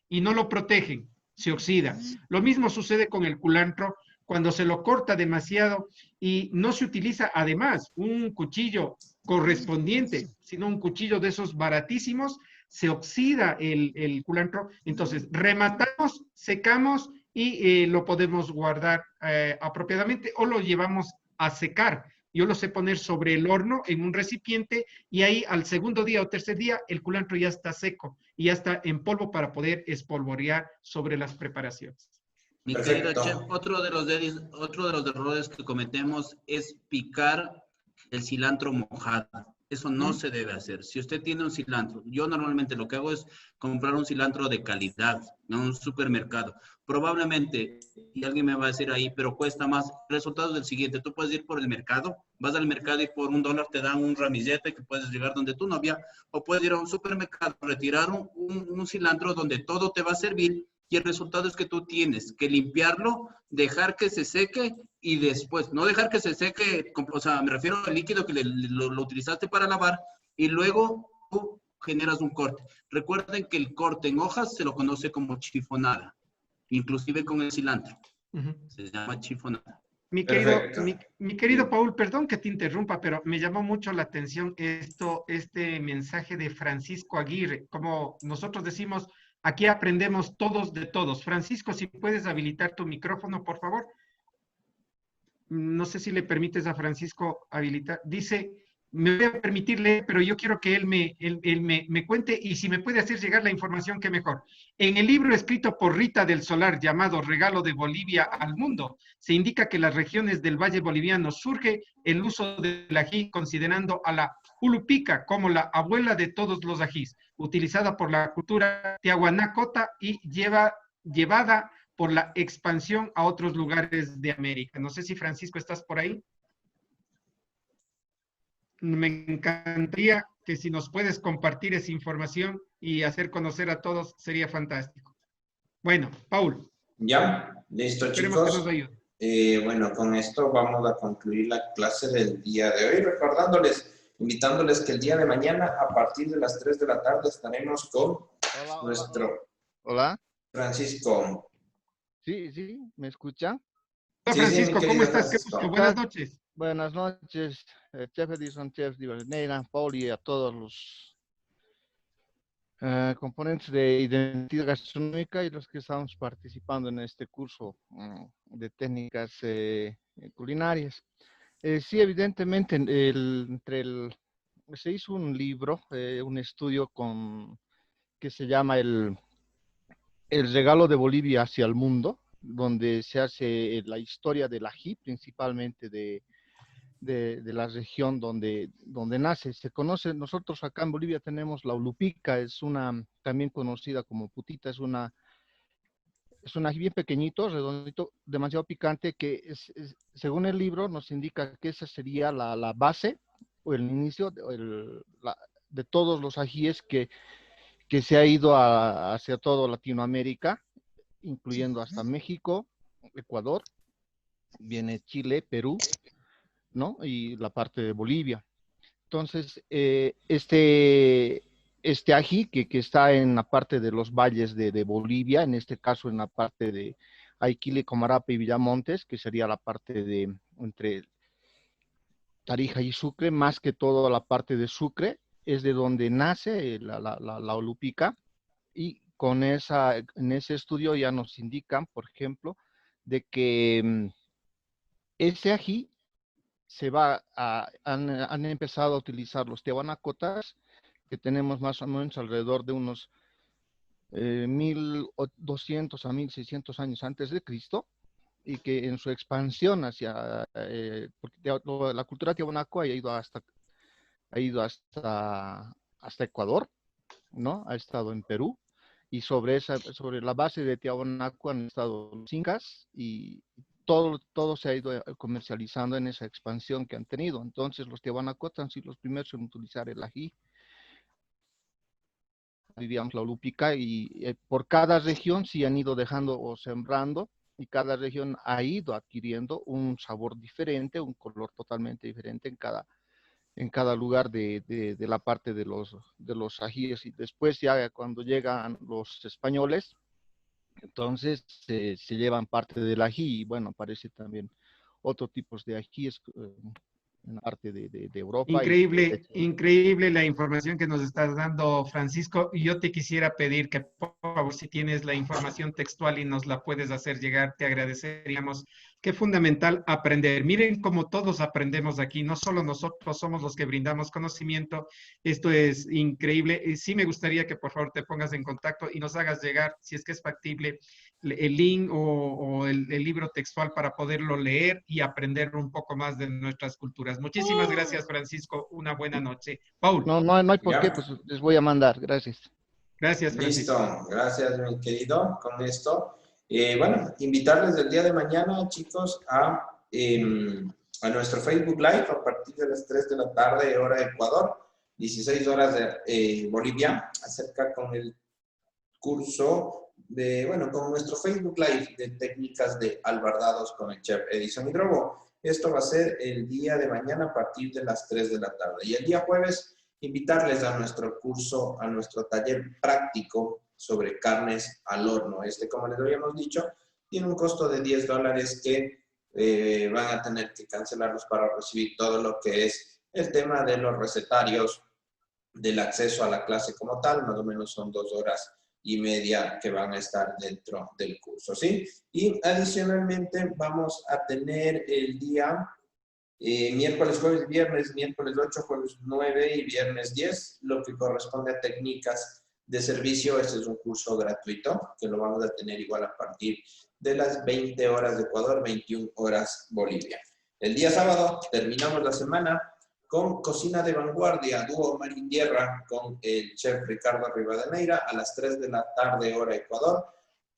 y no lo protegen? Se oxida. Lo mismo sucede con el culantro cuando se lo corta demasiado y no se utiliza además un cuchillo correspondiente, sino un cuchillo de esos baratísimos, se oxida el culantro. Entonces, rematamos, secamos y lo podemos guardar apropiadamente o lo llevamos a secar. Yo lo sé poner sobre el horno en un recipiente y ahí al segundo día o tercer día el culantro ya está seco y ya está en polvo para poder espolvorear sobre las preparaciones. Mi querido chef, otro de los errores que cometemos es picar el cilantro mojado. Eso no se debe hacer. Si usted tiene un cilantro, yo normalmente lo que hago es comprar un cilantro de calidad en un supermercado. Probablemente, y alguien me va a decir ahí, pero cuesta más. El resultado es el siguiente: tú puedes ir por el mercado, vas al mercado y por $1 te dan un ramillete que puedes llegar donde tu novia, o puedes ir a un supermercado, retirar un cilantro donde todo te va a servir, y el resultado es que tú tienes que limpiarlo, dejar que se seque y después, no dejar que se seque, o sea, me refiero al líquido que lo utilizaste para lavar, y luego tú generas un corte. Recuerden que el corte en hojas se lo conoce como chifonada, inclusive con el cilantro. Se llama chifonada. Mi querido Paul, perdón que te interrumpa, pero me llamó mucho la atención este mensaje de Francisco Aguirre. Como nosotros decimos, aquí aprendemos todos de todos. Francisco, si puedes habilitar tu micrófono, por favor. No sé si le permites a Francisco habilitar. Dice, me voy a permitir leer, pero yo quiero que él me cuente, y si me puede hacer llegar la información, qué mejor. En el libro escrito por Rita del Solar llamado Regalo de Bolivia al Mundo, se indica que en las regiones del Valle Boliviano surge el uso del ají, considerando a la ulupica como la abuela de todos los ajís, utilizada por la cultura tiahuanacota y llevada por la expansión a otros lugares de América. No sé si, Francisco, ¿estás por ahí? Me encantaría que si nos puedes compartir esa información y hacer conocer a todos, sería fantástico. Bueno, Paul. Ya, listo, Esperemos chicos. que nos ayude. Bueno, con esto vamos a concluir la clase del día de hoy, invitándoles que el día de mañana, a partir de las 3 de la tarde, estaremos con nuestro Francisco. Sí, ¿me escucha? Hola, Sí, Francisco, mi ¿cómo querido estás? Francisco. Qué gusto. Buenas noches. Buenas noches, Chef Edison, Chef Divaneira, Paul, y a todos los componentes de identidad gastronómica y los que estamos participando en este curso de técnicas culinarias. Sí, evidentemente, se hizo un libro, un estudio que se llama el regalo de Bolivia hacia el mundo, donde se hace la historia del ají, principalmente de la región donde nace. Se conoce, nosotros acá en Bolivia tenemos la ulupica, es también conocida como putita, es un ají bien pequeñito, redondito, demasiado picante, que según el libro nos indica que esa sería la base o el inicio de todos los ajíes que se ha ido hacia toda Latinoamérica, incluyendo hasta México, Ecuador, viene Chile, Perú, ¿no? Y la parte de Bolivia. Entonces, este ají que está en la parte de los valles de Bolivia, en este caso en la parte de Aiquile, Comarape y Villamontes, que sería la parte entre Tarija y Sucre, más que todo la parte de Sucre, es de donde nace la olupica, y en ese estudio ya nos indican, por ejemplo, de que ese ají han empezado a utilizar los tiahuanacotas, que tenemos más o menos alrededor de unos 1200 a 1600 años antes de Cristo, y que en su expansión porque la cultura tiahuanaco ha ido hasta Ecuador, ¿no? Ha estado en Perú, y sobre la base de Tiahuanaco han estado los incas, y todo se ha ido comercializando en esa expansión que han tenido. Entonces los tiahuanacotas han sido los primeros en utilizar el ají, digamos la olupica, y por cada región sí han ido dejando o sembrando, y cada región ha ido adquiriendo un sabor diferente, un color totalmente diferente en cada lugar de la parte de los ajíes. Y después ya cuando llegan los españoles, entonces se llevan parte del ají, y bueno, aparece también otros tipos de ajíes en la parte de Europa. Increíble la información que nos estás dando, Francisco. Y yo te quisiera pedir que, por favor, si tienes la información textual y nos la puedes hacer llegar, te agradeceríamos Qué fundamental aprender. Miren cómo todos aprendemos aquí, no solo nosotros somos los que brindamos conocimiento. Esto es increíble. Y sí me gustaría que por favor te pongas en contacto y nos hagas llegar, si es que es factible, el link o el libro textual para poderlo leer y aprender un poco más de nuestras culturas. Muchísimas gracias, Francisco. Una buena noche. Paul. No, no hay por qué, Ya. pues les voy a mandar. Gracias. Gracias, Francisco. Listo, gracias, mi querido, con esto. Bueno, invitarles el día de mañana, chicos, a nuestro Facebook Live a partir de las 3 de la tarde, hora de Ecuador, 16 horas de Bolivia, acerca con el curso con nuestro Facebook Live de técnicas de albardados con el chef Edison Hidrobo. Esto va a ser el día de mañana a partir de las 3 de la tarde. Y el día jueves, invitarles a nuestro curso, a nuestro taller práctico sobre carnes al horno. Como les habíamos dicho, tiene un costo de $10 que van a tener que cancelarlos para recibir todo lo que es el tema de los recetarios, del acceso a la clase como tal. Más o menos son 2 horas y media que van a estar dentro del curso, ¿sí? Y adicionalmente vamos a tener el día miércoles, jueves, viernes, miércoles 8, jueves 9 y viernes 10, lo que corresponde a técnicas de servicio. Este es un curso gratuito que lo vamos a tener igual a partir de las 20 horas de Ecuador, 21 horas Bolivia. El día sábado terminamos la semana con Cocina de Vanguardia, dúo mar y tierra, con el chef Ricardo Rivadeneira a las 3 de la tarde hora Ecuador,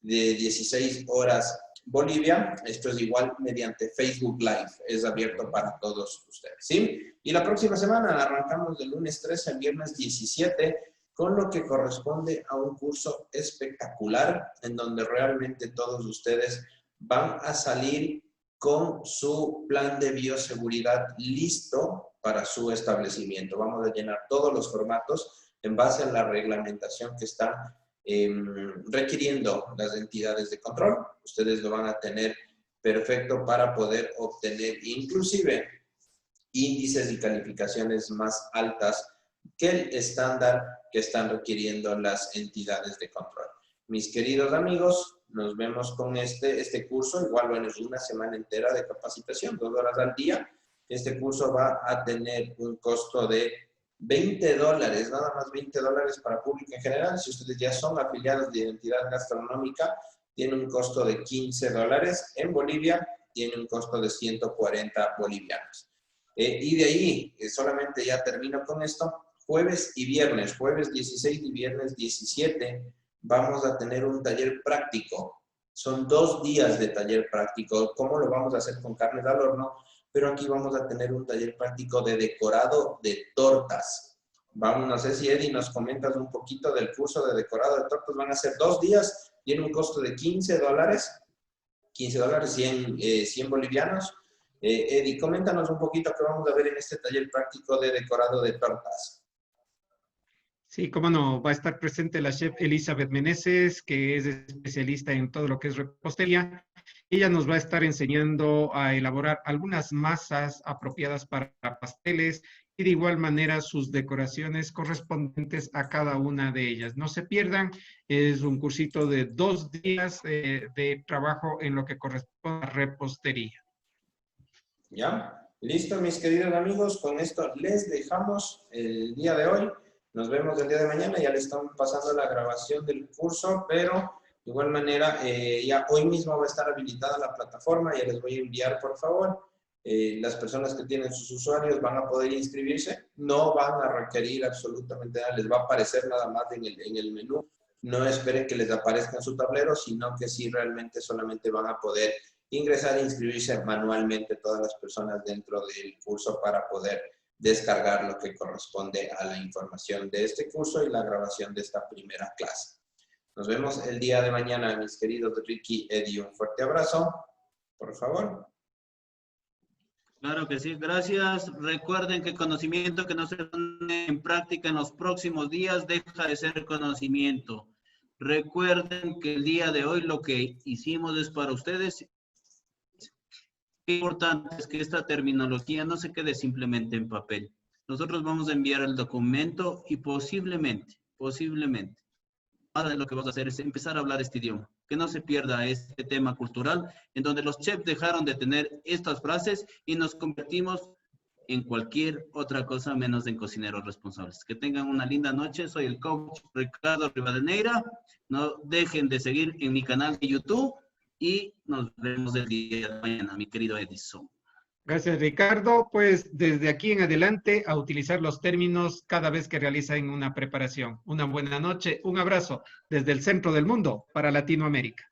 de 16 horas Bolivia. Esto es igual mediante Facebook Live, es abierto para todos ustedes, ¿sí? Y la próxima semana arrancamos del lunes 13 al viernes 17 con lo que corresponde a un curso espectacular en donde realmente todos ustedes van a salir con su plan de bioseguridad listo para su establecimiento. Vamos a llenar todos los formatos en base a la reglamentación que están requiriendo las entidades de control. Ustedes lo van a tener perfecto para poder obtener inclusive índices y calificaciones más altas que el estándar que están requiriendo las entidades de control. Mis queridos amigos, nos vemos con este curso. Igual, bueno, es una semana entera de capacitación, 2 horas al día. Este curso va a tener un costo de $20, nada más $20 para público en general. Si ustedes ya son afiliados de identidad gastronómica, tiene un costo de $15. En Bolivia tiene un costo de 140 bolivianos. Y de ahí, solamente ya termino con esto, jueves y viernes, jueves 16 y viernes 17, vamos a tener un taller práctico. Son 2 días de taller práctico. ¿Cómo lo vamos a hacer con carnes al horno? Pero aquí vamos a tener un taller práctico de decorado de tortas. Vamos, no sé si Eddie nos comentas un poquito del curso de decorado de tortas. Van a ser 2 días, tiene un costo de $15, 100 bolivianos. Eddie, coméntanos un poquito qué vamos a ver en este taller práctico de decorado de tortas. Sí, cómo no, va a estar presente la chef Elizabeth Meneses, que es especialista en todo lo que es repostería. Ella nos va a estar enseñando a elaborar algunas masas apropiadas para pasteles y de igual manera sus decoraciones correspondientes a cada una de ellas. No se pierdan, es un cursito de 2 días de trabajo en lo que corresponde a repostería. ¿Ya? Listo, mis queridos amigos, con esto les dejamos el día de hoy. Nos vemos el día de mañana, ya le estamos pasando la grabación del curso, pero de igual manera, ya hoy mismo va a estar habilitada la plataforma, ya les voy a enviar, por favor. Las personas que tienen sus usuarios van a poder inscribirse, no van a requerir absolutamente nada, les va a aparecer nada más en el menú. No esperen que les aparezca en su tablero, sino que sí realmente solamente van a poder ingresar e inscribirse manualmente todas las personas dentro del curso para poder descargar lo que corresponde a la información de este curso y la grabación de esta primera clase. Nos vemos el día de mañana, mis queridos Ricky, Eddie. Un fuerte abrazo, por favor. Claro que sí, gracias. Recuerden que conocimiento que no se pone en práctica en los próximos días deja de ser conocimiento. Recuerden que el día de hoy lo que hicimos es para ustedes. Lo importante es que esta terminología no se quede simplemente en papel. Nosotros vamos a enviar el documento y posiblemente, Ahora lo que vamos a hacer es empezar a hablar este idioma, que no se pierda este tema cultural, en donde los chefs dejaron de tener estas frases y nos convertimos en cualquier otra cosa menos en cocineros responsables. Que tengan una linda noche. Soy el coach Ricardo Rivadeneira. No dejen de seguir en mi canal de YouTube y nos vemos el día de mañana, mi querido Edison. Gracias, Ricardo. Pues desde aquí en adelante a utilizar los términos cada vez que realicen una preparación. Una buena noche, un abrazo desde el centro del mundo para Latinoamérica.